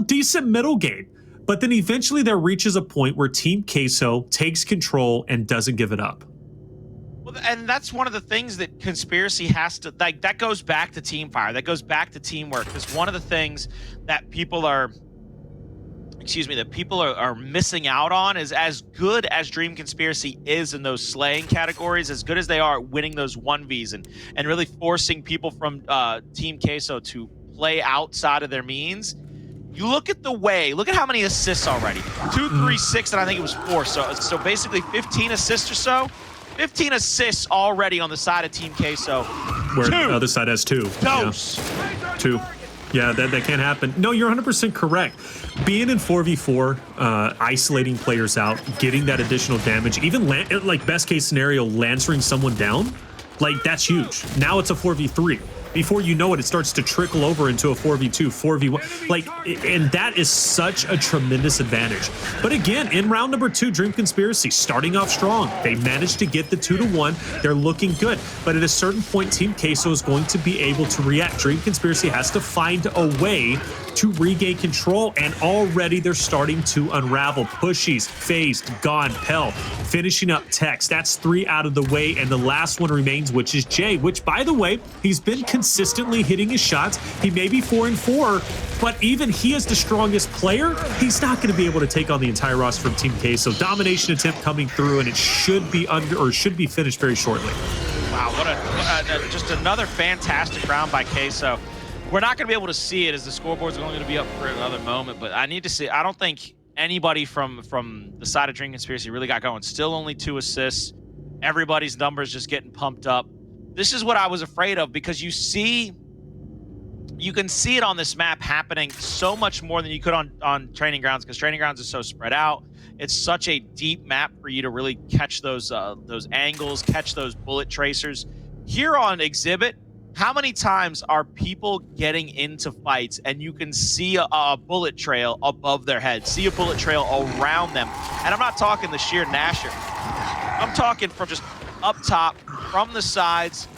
Speaker 1: decent middle game. But then eventually there reaches a point where Team Queso takes control and doesn't give it up.
Speaker 2: Well, and that's one of the things that Conspiracy has to, that goes back to team fire. That goes back to teamwork. Because one of the things that people are missing out on is, as good as Dream Conspiracy is in those slaying categories, as good as they are at winning those 1Vs and really forcing people from Team Queso to play outside of their means. You look at how many assists already. 2, 3, 6, and I think it was 4. So basically 15 assists or so. 15 assists already on the side of Team Queso.
Speaker 1: Where the other side has 2.
Speaker 2: Dose.
Speaker 1: Yeah. 2. Yeah, that can't happen. No, you're 100% correct. Being in 4v4, isolating players out, getting that additional damage, even like best case scenario, lancering someone down, like that's huge. Now it's a 4v3. Before you know it, it starts to trickle over into a 4v2, 4v1. And that is such a tremendous advantage. But again, in round number 2, Dream Conspiracy starting off strong. They managed to get the 2-1. They're looking good. But at a certain point, Team Queso is going to be able to react. Dream Conspiracy has to find a way to regain control, and already they're starting to unravel. Pushyz, phased, gone, Pell, finishing up Techz. That's 3 out of the way, and the last one remains, which is Jay, which, by the way, he's been consistently hitting his shots. He may be 4-4, but even he is the strongest player. He's not going to be able to take on the entire roster from Team Queso. Domination attempt coming through, and it should be finished very shortly.
Speaker 2: Wow, just another fantastic round by Queso. We're not going to be able to see it as the scoreboard's only going to be up for another moment, but I need to see. I don't think anybody from the side of Dream Conspiracy really got going. Still only 2 assists. Everybody's numbers just getting pumped up. This is what I was afraid of, because you can see it on this map happening so much more than you could on training grounds, because training grounds is so spread out. It's such a deep map for you to really catch those angles, catch those bullet tracers. Here on Exhibit, how many times are people getting into fights and you can see a bullet trail above their head, see a bullet trail around them? And I'm not talking the sheer Nasher. I'm talking from just up top, from the sides.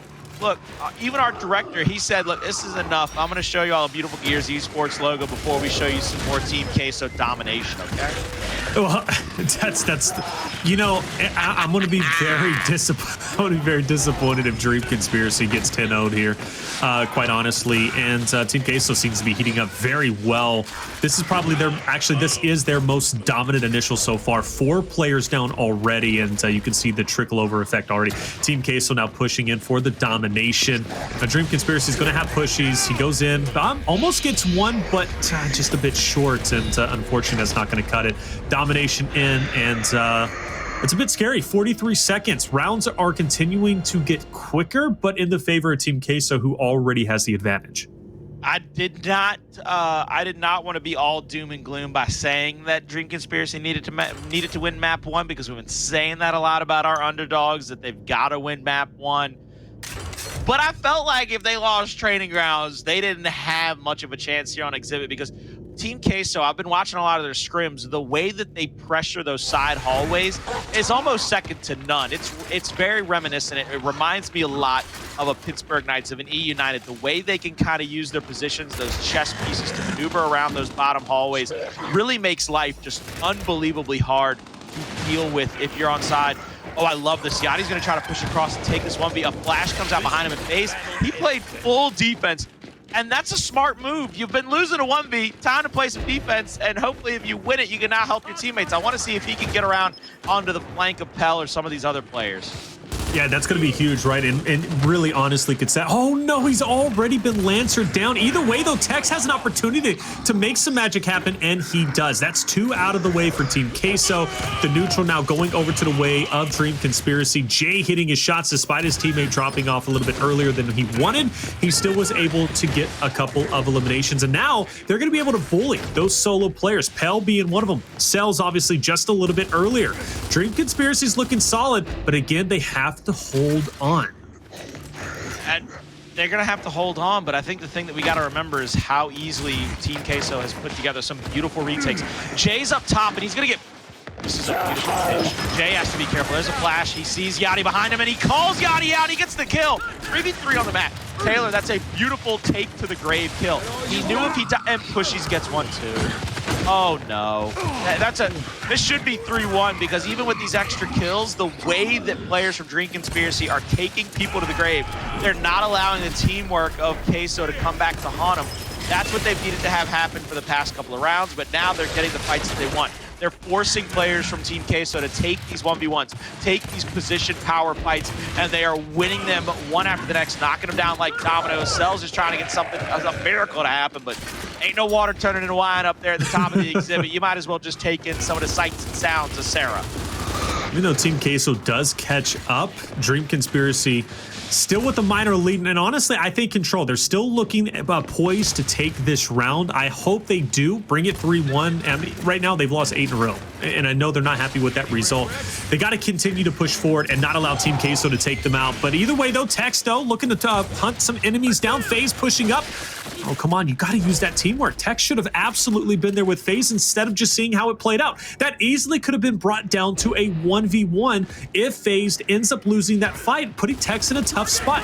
Speaker 2: Look, even our director, he said, look, this is enough. I'm going to show you all a beautiful Gears Esports logo before we show you some more Team Queso domination, okay?
Speaker 1: Well, I'm going to be very disappointed if Dream Conspiracy gets 10-0'd here, quite honestly. And Team Queso seems to be heating up very well. This is probably their most dominant initial so far. 4 players down already, and you can see the trickle over effect already. Team Queso now pushing in for the domination. Dream Conspiracy is going to have Pushyz. He goes in, almost gets 1, but just a bit short, and unfortunately that's not going to cut it. Domination in, and it's a bit scary. 43 seconds. Rounds are continuing to get quicker, but in the favor of Team Queso, who already has the advantage.
Speaker 2: I did not want to be all doom and gloom by saying that Dream Conspiracy needed to win map 1, because we've been saying that a lot about our underdogs, that they've got to win map 1. But I felt like if they lost Training Grounds, they didn't have much of a chance here on Exhibit, because Team Queso, I've been watching a lot of their scrims. The way that they pressure those side hallways is almost second to none. It's very reminiscent. It reminds me a lot of a Pittsburgh Knights, of an E United. The way they can kind of use their positions, those chess pieces to maneuver around those bottom hallways, really makes life just unbelievably hard to deal with if you're on side. Oh, I love this. Yachty's going to try to push across and take this 1v. A flash comes out behind him in phase. He played full defense. And that's a smart move. You've been losing a 1v, time to play some defense, and hopefully if you win it, you can now help your teammates. I want to see if he can get around onto the flank of Pell or some of these other players.
Speaker 1: Yeah, that's going to be huge, right? And really honestly could say, oh no, he's already been Lancered down. Either way, though, Techz has an opportunity to make some magic happen, and he does. That's 2 out of the way for Team Queso. The neutral now going over to the way of Dream Conspiracy. Jay hitting his shots despite his teammate dropping off a little bit earlier than he wanted. He still was able to get a couple of eliminations, and now they're going to be able to bully those solo players. Pell being one of them. Cellz obviously just a little bit earlier. Dream Conspiracy's looking solid, but again, they have to hold on.
Speaker 2: And they're going to have to hold on, but I think the thing that we got to remember is how easily Team Queso has put together some beautiful retakes. Jay's up top, and he's going to get... This is a beautiful pitch. Jay has to be careful. There's a flash. He sees Yachty behind him, and he calls Yachty out. He gets the kill. 3v3 on the map. Taylor, that's a beautiful take to the grave kill. He knew if he... And Pushyz gets 1-2. Oh no, this should be 3-1, because even with these extra kills, the way that players from Dream Conspiracy are taking people to the grave, they're not allowing the teamwork of Queso to come back to haunt them. That's what they've needed to have happen for the past couple of rounds, but now they're getting the fights that they want. They're forcing players from Team Queso to take these 1v1s, take these position power fights, and they are winning them one after the next, knocking them down like dominoes. Cellz is trying to get something, a miracle to happen, but ain't no water turning into wine up there at the top of the exhibit. You might as well just take in some of the sights and sounds of Sarah.
Speaker 1: Even though Team Queso does catch up, Dream Conspiracy still with a minor lead, and honestly, I think control. They're still looking poised to take this round. I hope they do bring it 3-1. I mean, right now, they've lost 8 in a row, and I know they're not happy with that result. They got to continue to push forward and not allow Team Queso to take them out. But either way, though, Techz, though, looking to hunt some enemies down. FaZe pushing up. Oh, come on. You got to use that teamwork. Techz should have absolutely been there with FaZe instead of just seeing how it played out. That easily could have been brought down to a 1v1 if FaZe ends up losing that fight, putting Techz in a tough spot.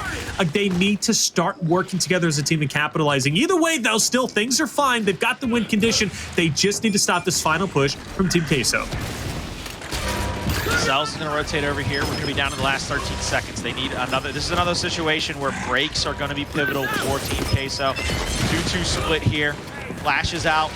Speaker 1: They need to start working together as a team and capitalizing. Either way, though, still things are fine. They've got the win condition. They just need to stop this final push from Team Queso.
Speaker 2: Cellz is going to rotate over here. We're going to be down to the last 13 seconds. They need another. This is another situation where breaks are going to be pivotal for Team Queso. 2-2 split here. Flashes out.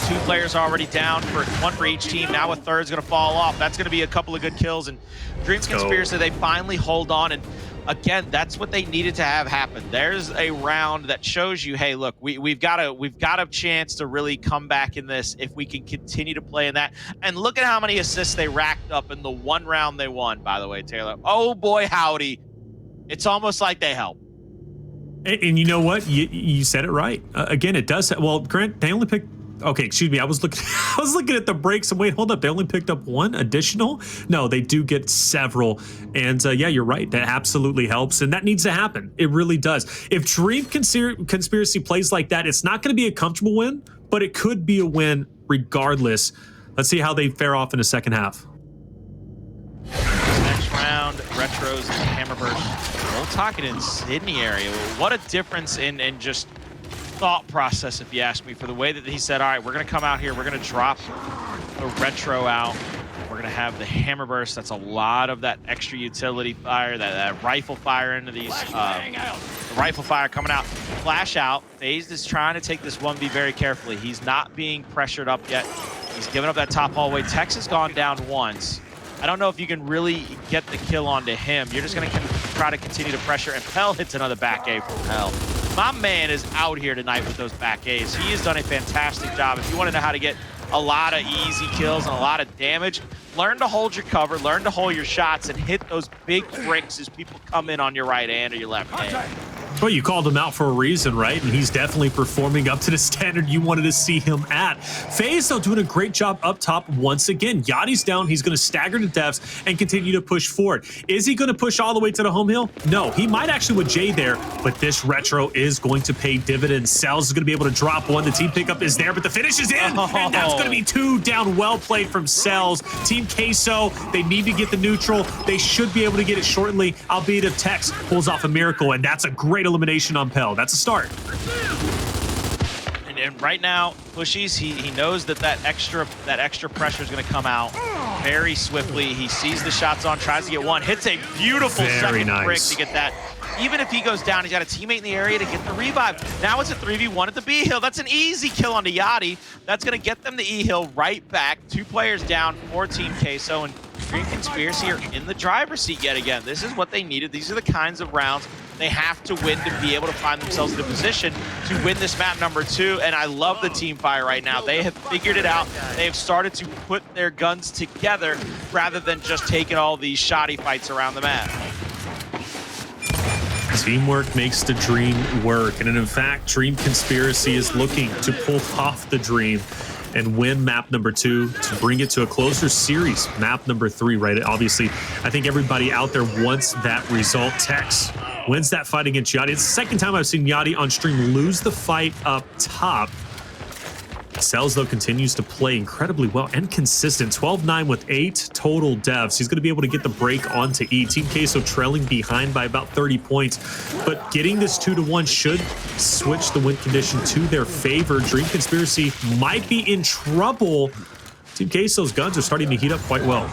Speaker 2: 2 players already down, for 1 for each team. Now a third's going to fall off. That's going to be a couple of good kills. And Dreams Conspiracy, they finally hold on. And again, that's what they needed to have happen. There's a round that shows you, hey, look, we've got a chance to really come back in this if we can continue to play in that. And look at how many assists they racked up in the 1 round they won, by the way, Taylor. Oh boy, howdy. It's almost like they help.
Speaker 1: And you know what? You said it right. Again, it does. Well, Grant, they only picked... Okay, excuse me. I was looking at the breaks and wait, hold up. They only picked up 1 additional? No, they do get several. And yeah, you're right. That absolutely helps. And that needs to happen. It really does. If Dream Conspiracy plays like that, it's not going to be a comfortable win, but it could be a win regardless. Let's see how they fare off in the second half.
Speaker 2: Next round, Retros and Hammerburst. We'll talk it in Sydney area. What a difference in just thought process, if you ask me, for the way that he said, all right, we're going to come out here, we're going to drop the Retro out, we're going to have the Hammerburst. That's a lot of that extra utility fire, that rifle fire into these, the rifle fire coming out. Flash out. FaZe is trying to take this 1v very carefully. He's not being pressured up yet. He's giving up that top hallway. Techz has gone down once. I don't know if you can really get the kill onto him. You're just going to try to continue to pressure, and Pell hits another back A from Pell. My man is out here tonight with those back A's. He has done a fantastic job. If you want to know how to get a lot of easy kills and a lot of damage, learn to hold your cover, learn to hold your shots, and hit those big bricks as people come in on your right hand or your left hand.
Speaker 1: Well, you called him out for a reason, right? And he's definitely performing up to the standard you wanted to see him at. FaZe, though, doing a great job up top once again. Yachty's down. He's going to stagger to deaths and continue to push forward. Is he going to push all the way to the home hill? No, he might actually with Jay there, but this retro is going to pay dividends. Cellz is going to be able to drop one. The team pickup is there, but the finish is in, and that's going to be 2 down. Well played from Cellz. Team Queso, they need to get the neutral. They should be able to get it shortly, albeit if Techz pulls off a miracle, and that's a great elimination on Pell. That's a start.
Speaker 2: And right now, Pushyz, he knows that extra pressure is going to come out very swiftly. He sees the shots on, tries to get one, hits a beautiful second brick to get that. Even if he goes down, he's got a teammate in the area to get the revive. Now it's a 3v1 at the B hill. That's an easy kill onto Yachty. That's going to get them the E hill right back. 2 players down for Team Queso, and Dream Conspiracy are in the driver's seat yet again. This is what they needed. These are the kinds of rounds they have to win to be able to find themselves in a position to win this map number 2. And I love the team fire right now. They have figured it out. They have started to put their guns together rather than just taking all these shoddy fights around the map.
Speaker 1: Teamwork makes the dream work. And in fact, Dream Conspiracy is looking to pull off the dream and win map number 2 to bring it to a closer series. Map number 3, right? Obviously, I think everybody out there wants that result. Techz wins that fight against Yachty. It's the second time I've seen Yachty on stream lose the fight up top. Cellz, though, continues to play incredibly well and consistent. 12-9 with 8 total deaths. He's going to be able to get the break onto E. Team Queso trailing behind by about 30 points, but getting this 2-1 should switch the win condition to their favor. Dream Conspiracy might be in trouble. Team Queso's guns are starting to heat up quite well.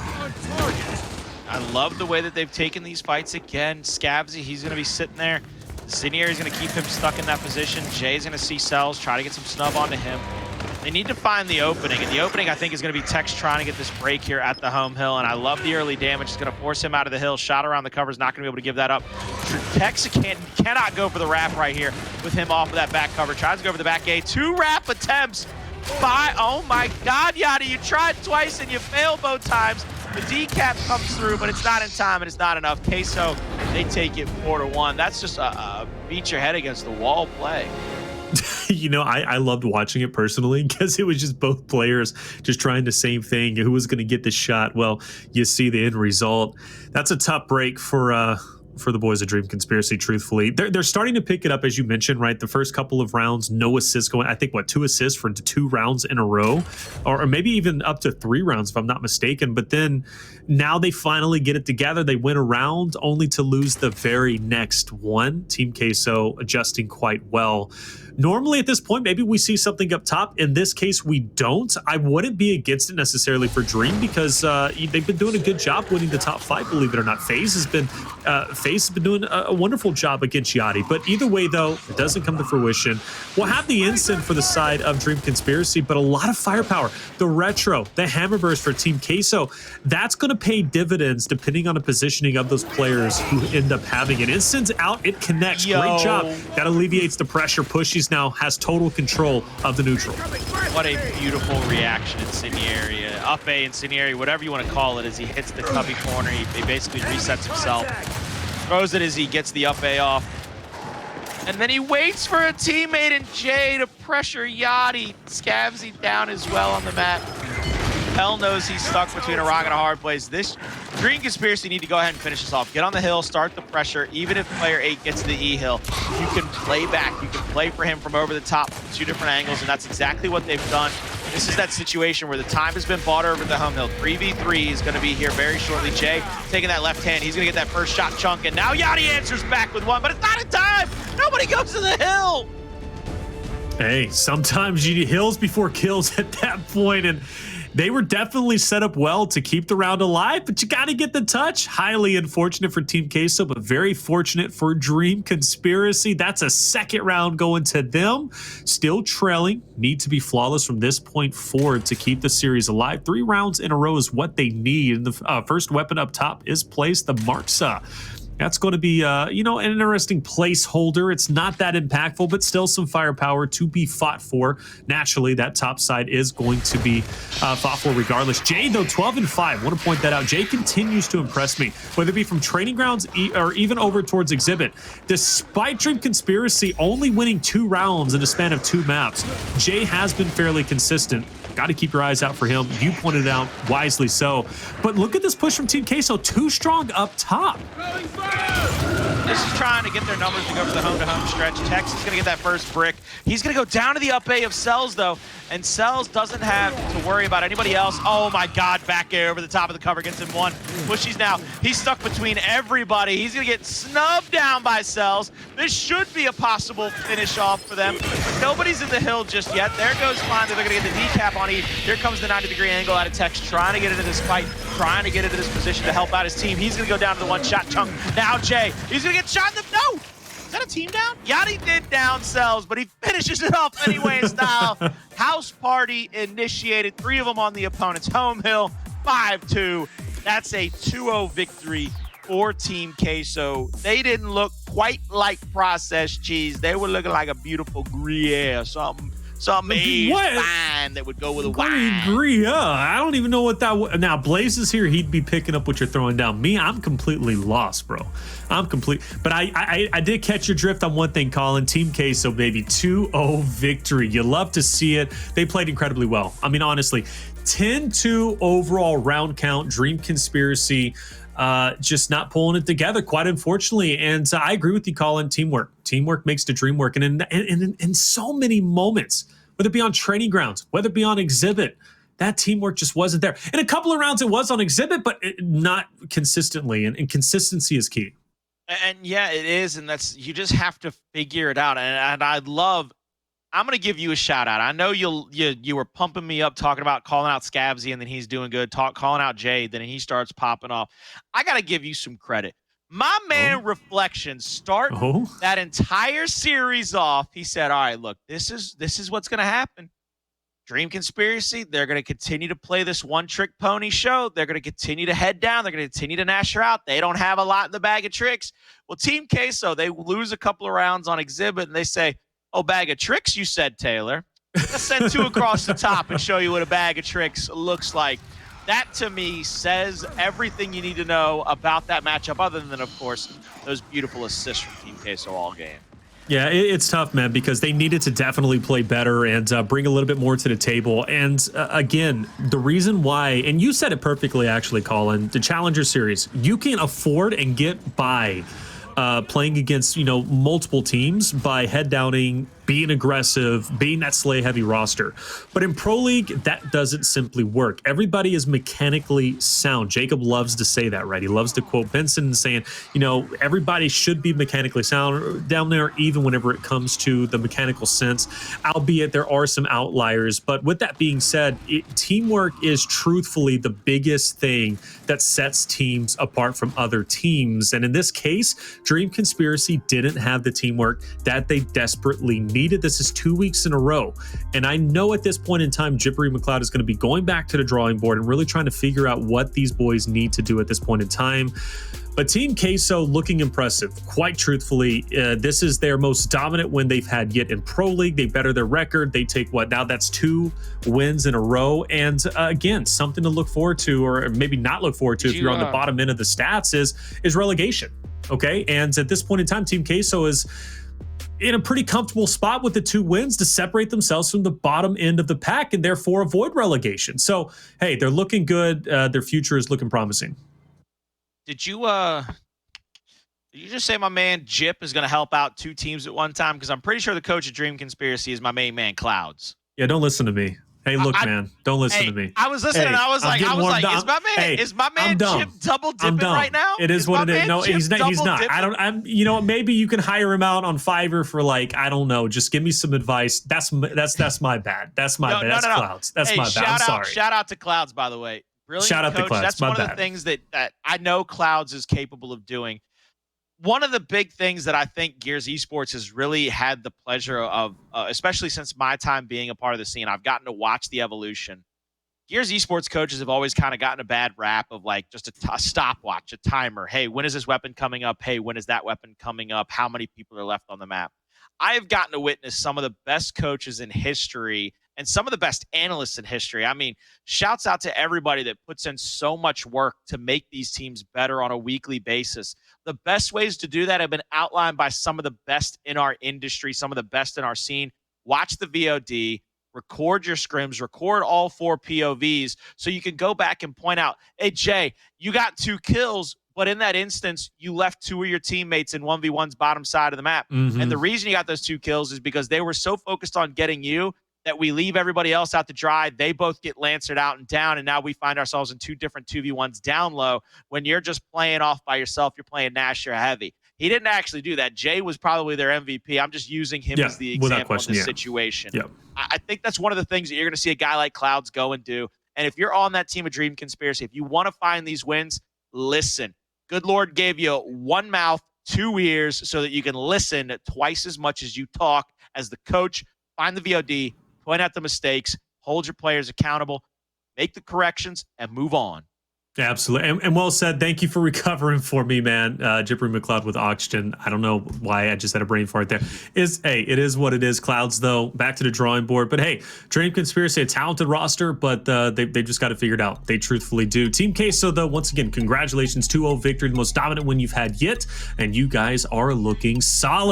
Speaker 2: I love the way that they've taken these fights again. Scavzy, he's going to be sitting there. Sinier is going to keep him stuck in that position. Jay's going to see Cellz, try to get some snub onto him. They need to find the opening, and the opening, I think, is going to be Techz trying to get this break here at the home hill, and I love the early damage. It's going to force him out of the hill. Shot around the cover is not going to be able to give that up. Techz cannot go for the wrap right here with him off of that back cover. Tries to go for the back A. 2 wrap attempts by, oh my God, Yachty, you tried twice and you failed both times. The decap comes through, but it's not in time and it's not enough. Queso, they take it 4-1. That's just a beat your head against the wall play.
Speaker 1: You know, I loved watching it personally because it was just both players just trying the same thing. Who was going to get the shot? Well, you see the end result. That's a tough break for the boys of Dream Conspiracy, truthfully. They're starting to pick it up, as you mentioned, right? The first couple of rounds, no assists going. I think, what, 2 assists for 2 rounds in a row? Or maybe even up to 3 rounds, if I'm not mistaken. But then now they finally get it together. They win a round only to lose the very next one. Team Queso adjusting quite well. Normally at this point, maybe we see something up top. In this case, we don't. I wouldn't be against it necessarily for Dream because they've been doing a good job winning the top 5, believe it or not. FaZe has been doing a wonderful job against Yachty. But either way, though, it doesn't come to fruition. We'll have the instant for the side of Dream Conspiracy, but a lot of firepower. The retro, the hammerburst for Team Queso, that's going to pay dividends depending on the positioning of those players who end up having it. Instance out, it connects.
Speaker 2: Yo.
Speaker 1: Great job. That alleviates the pressure. Pushyz now has total control of the neutral.
Speaker 2: What a beautiful reaction in Sinier. Up A in Sinier, whatever you want to call it, as he hits the cubby corner. He basically resets himself. Throws it as he gets the up A off. And then he waits for a teammate in Jay to pressure Yachty. Scavzy down as well on the map. Hell knows he's stuck between a rock and a hard place. This Dream Conspiracy need to go ahead and finish this off. Get on the hill, start the pressure. Even if player 8 gets to the E hill, you can play back. You can play for him from over the top from 2 different angles, and that's exactly what they've done. This is that situation where the time has been bought over the home hill. 3v3 is going to be here very shortly. Jay taking that left hand. He's going to get that first shot chunk, and now Yachty answers back with 1, but it's not in time. Nobody goes to the hill.
Speaker 1: Hey, sometimes you need hills before kills at that point, and they were definitely set up well to keep the round alive, but you got to get the touch. Highly unfortunate for Team Queso, but very fortunate for Dream Conspiracy. That's a second round going to them. Still trailing. Need to be flawless from this point forward to keep the series alive. 3 rounds in a row is what they need. And the first weapon up top is placed, the Marksa. That's going to be, you know, an interesting placeholder. It's not that impactful, but still some firepower to be fought for. Naturally, that top side is going to be fought for regardless. Jay, though, 12-5. I want to point that out. Jay continues to impress me, whether it be from training grounds or even over towards Exhibit. Despite Dream Conspiracy only winning 2 rounds in a span of 2 maps, Jay has been fairly consistent. Got to keep your eyes out for him. You pointed it out wisely so. But look at this push from Team Queso. Too strong up top.
Speaker 2: This is trying to get their numbers to go for the home-to-home stretch. Techz is going to get that first brick. He's going to go down to the up A of Cellz, though, and Cellz doesn't have to worry about anybody else. Oh, my God, back air over the top of the cover gets him 1. Pushyz now, he's stuck between everybody. He's going to get snubbed down by Cellz. This should be a possible finish off for them, but nobody's in the hill just yet. There goes Fine. They're going to get the decap on E. Here comes the 90-degree angle out of Techz, trying to get into this fight, trying to get into this position to help out his team. He's going to go down to the one-shot chunk. Now Jay, he's going to get shot in the... No! Is that a team down? Yachty did down Cellz, but he finishes it off anyway in style. House party initiated. 3 of them on the opponent's home hill. 5-2. That's a 2-0 victory for Team Queso. They didn't look quite like processed cheese. They were looking like a beautiful Gruyere or something. Some aged wine that would go with a wine.
Speaker 1: Gruyere. I don't even know what that was. Now, Blaze is here. He'd be picking up what you're throwing down. Me, I'm completely lost, bro. I'm complete. But I did catch your drift on one thing, Colin. Team Queso, baby. 2-0 victory. You love to see it. They played incredibly well. I mean, honestly, 10-2 overall round count. Dream Conspiracy. Just not pulling it together, quite unfortunately. And I agree with you, Colin. Teamwork makes the dream work. And in so many moments, whether it be on training grounds, whether it be on Exhibit, that teamwork just wasn't there. In a couple of rounds, it was on Exhibit, but not consistently. And consistency is key.
Speaker 2: And yeah, it is. And that's, you just have to figure it out. And I'm going to give you a shout out. I know you were pumping me up talking about calling out Scavzy and then he's doing good, calling out Jay, then he starts popping off. I got to give you some credit. My man Reflections start that entire series off. He said, all right, look, this is what's going to happen. Dream Conspiracy, they're going to continue to play this one-trick pony show. They're going to continue to head down. They're going to continue to Nash her out. They don't have a lot in the bag of tricks. Well, Team Queso, they lose a couple of rounds on Exhibit and they say, oh, bag of tricks, you said, Taylor. Let's send 2 across the top and show you what a bag of tricks looks like. That, to me, says everything you need to know about that matchup, other than, of course, those beautiful assists from Team Queso all game.
Speaker 1: Yeah, it's tough, man, because they needed to definitely play better and bring a little bit more to the table. And again, the reason why, and you said it perfectly, actually, Colin, the Challenger Series, you can afford and get by playing against, you know, multiple teams by head downing, being aggressive, being that slay heavy roster. But in Pro League, that doesn't simply work. Everybody is mechanically sound. Jacob loves to say that, right? He loves to quote Benson saying, you know, everybody should be mechanically sound down there, even whenever it comes to the mechanical sense, albeit there are some outliers. But with that being said, teamwork is truthfully the biggest thing that sets teams apart from other teams. And in this case, Dream Conspiracy didn't have the teamwork that they desperately needed. This is 2 weeks in a row. And I know at this point in time, Jippery McLeod is going to be going back to the drawing board and really trying to figure out what these boys need to do at this point in time. But Team Queso looking impressive. Quite truthfully, this is their most dominant win they've had yet in Pro League. They better their record. They take what? Now that's 2 wins in a row. And again, something to look forward to, or maybe not look forward to if you're on the bottom end of the stats, is relegation. Okay. And at this point in time, Team Queso is in a pretty comfortable spot with the 2 wins to separate themselves from the bottom end of the pack and therefore avoid relegation. So, hey, they're looking good. Their future is looking promising.
Speaker 2: Did you just say my man Jip is going to help out 2 teams at one time? Because I'm pretty sure the coach of Dream Conspiracy is my main man, Clouds.
Speaker 1: Yeah, don't listen to me. Hey, look, man, don't listen to me.
Speaker 2: I was listening, and I was like, is my man Chip double dipping right now?
Speaker 1: It is what it is. No, he's not. You know, maybe you can hire him out on Fiverr for, like, I don't know. Just give me some advice. That's my bad. That's my bad. That's Clouds. That's my bad. I'm sorry.
Speaker 2: Shout out to Clouds, by the way. Brilliant
Speaker 1: shout out
Speaker 2: coach.
Speaker 1: to Clouds.
Speaker 2: That's one of the things that I know Clouds is capable of doing. One of the big things that I think Gears Esports has really had the pleasure of, especially since my time being a part of the scene, I've gotten to watch the evolution. Gears esports coaches have always kind of gotten a bad rap of like just a stopwatch, a timer. Hey, when is this weapon coming up? Hey, when is that weapon coming up? How many people are left on the map? I have gotten to witness some of the best coaches in history and some of the best analysts in history. I mean, shouts out to everybody that puts in so much work to make these teams better on a weekly basis. The best ways to do that have been outlined by some of the best in our industry, some of the best in our scene. Watch the VOD, record your scrims, record all 4 POVs so you can go back and point out, hey, Jay, you got 2 kills, but in that instance, you left 2 of your teammates in 1v1's bottom side of the map. And the reason you got those 2 kills is because they were so focused on getting you that we leave everybody else out to dry. They both get lancered out and down, and now we find ourselves in 2 different 2v1s down low. When you're just playing off by yourself, you're playing Nash or Heavy. He didn't actually do that. Jay was probably their MVP. I'm just using him as the example of the situation. I think that's one of the things that you're going to see a guy like Clouds go and do. And if you're on that team of Dream Conspiracy, if you want to find these wins, listen. Good Lord gave you 1 mouth, 2 ears, so that you can listen twice as much as you talk. As the coach, find the VOD, point out the mistakes, hold your players accountable, make the corrections, and move on.
Speaker 1: Absolutely. And well said. Thank you for recovering for me, man. Jippery McLeod with oxygen. I don't know why I just had a brain fart there. Hey, it is what it is. Clouds, though, back to the drawing board. But hey, Dream Conspiracy, a talented roster, but they just got it figured out. They truthfully do. Team Queso, though, once again, congratulations. 2-0 victory, the most dominant win you've had yet. And you guys are looking solid.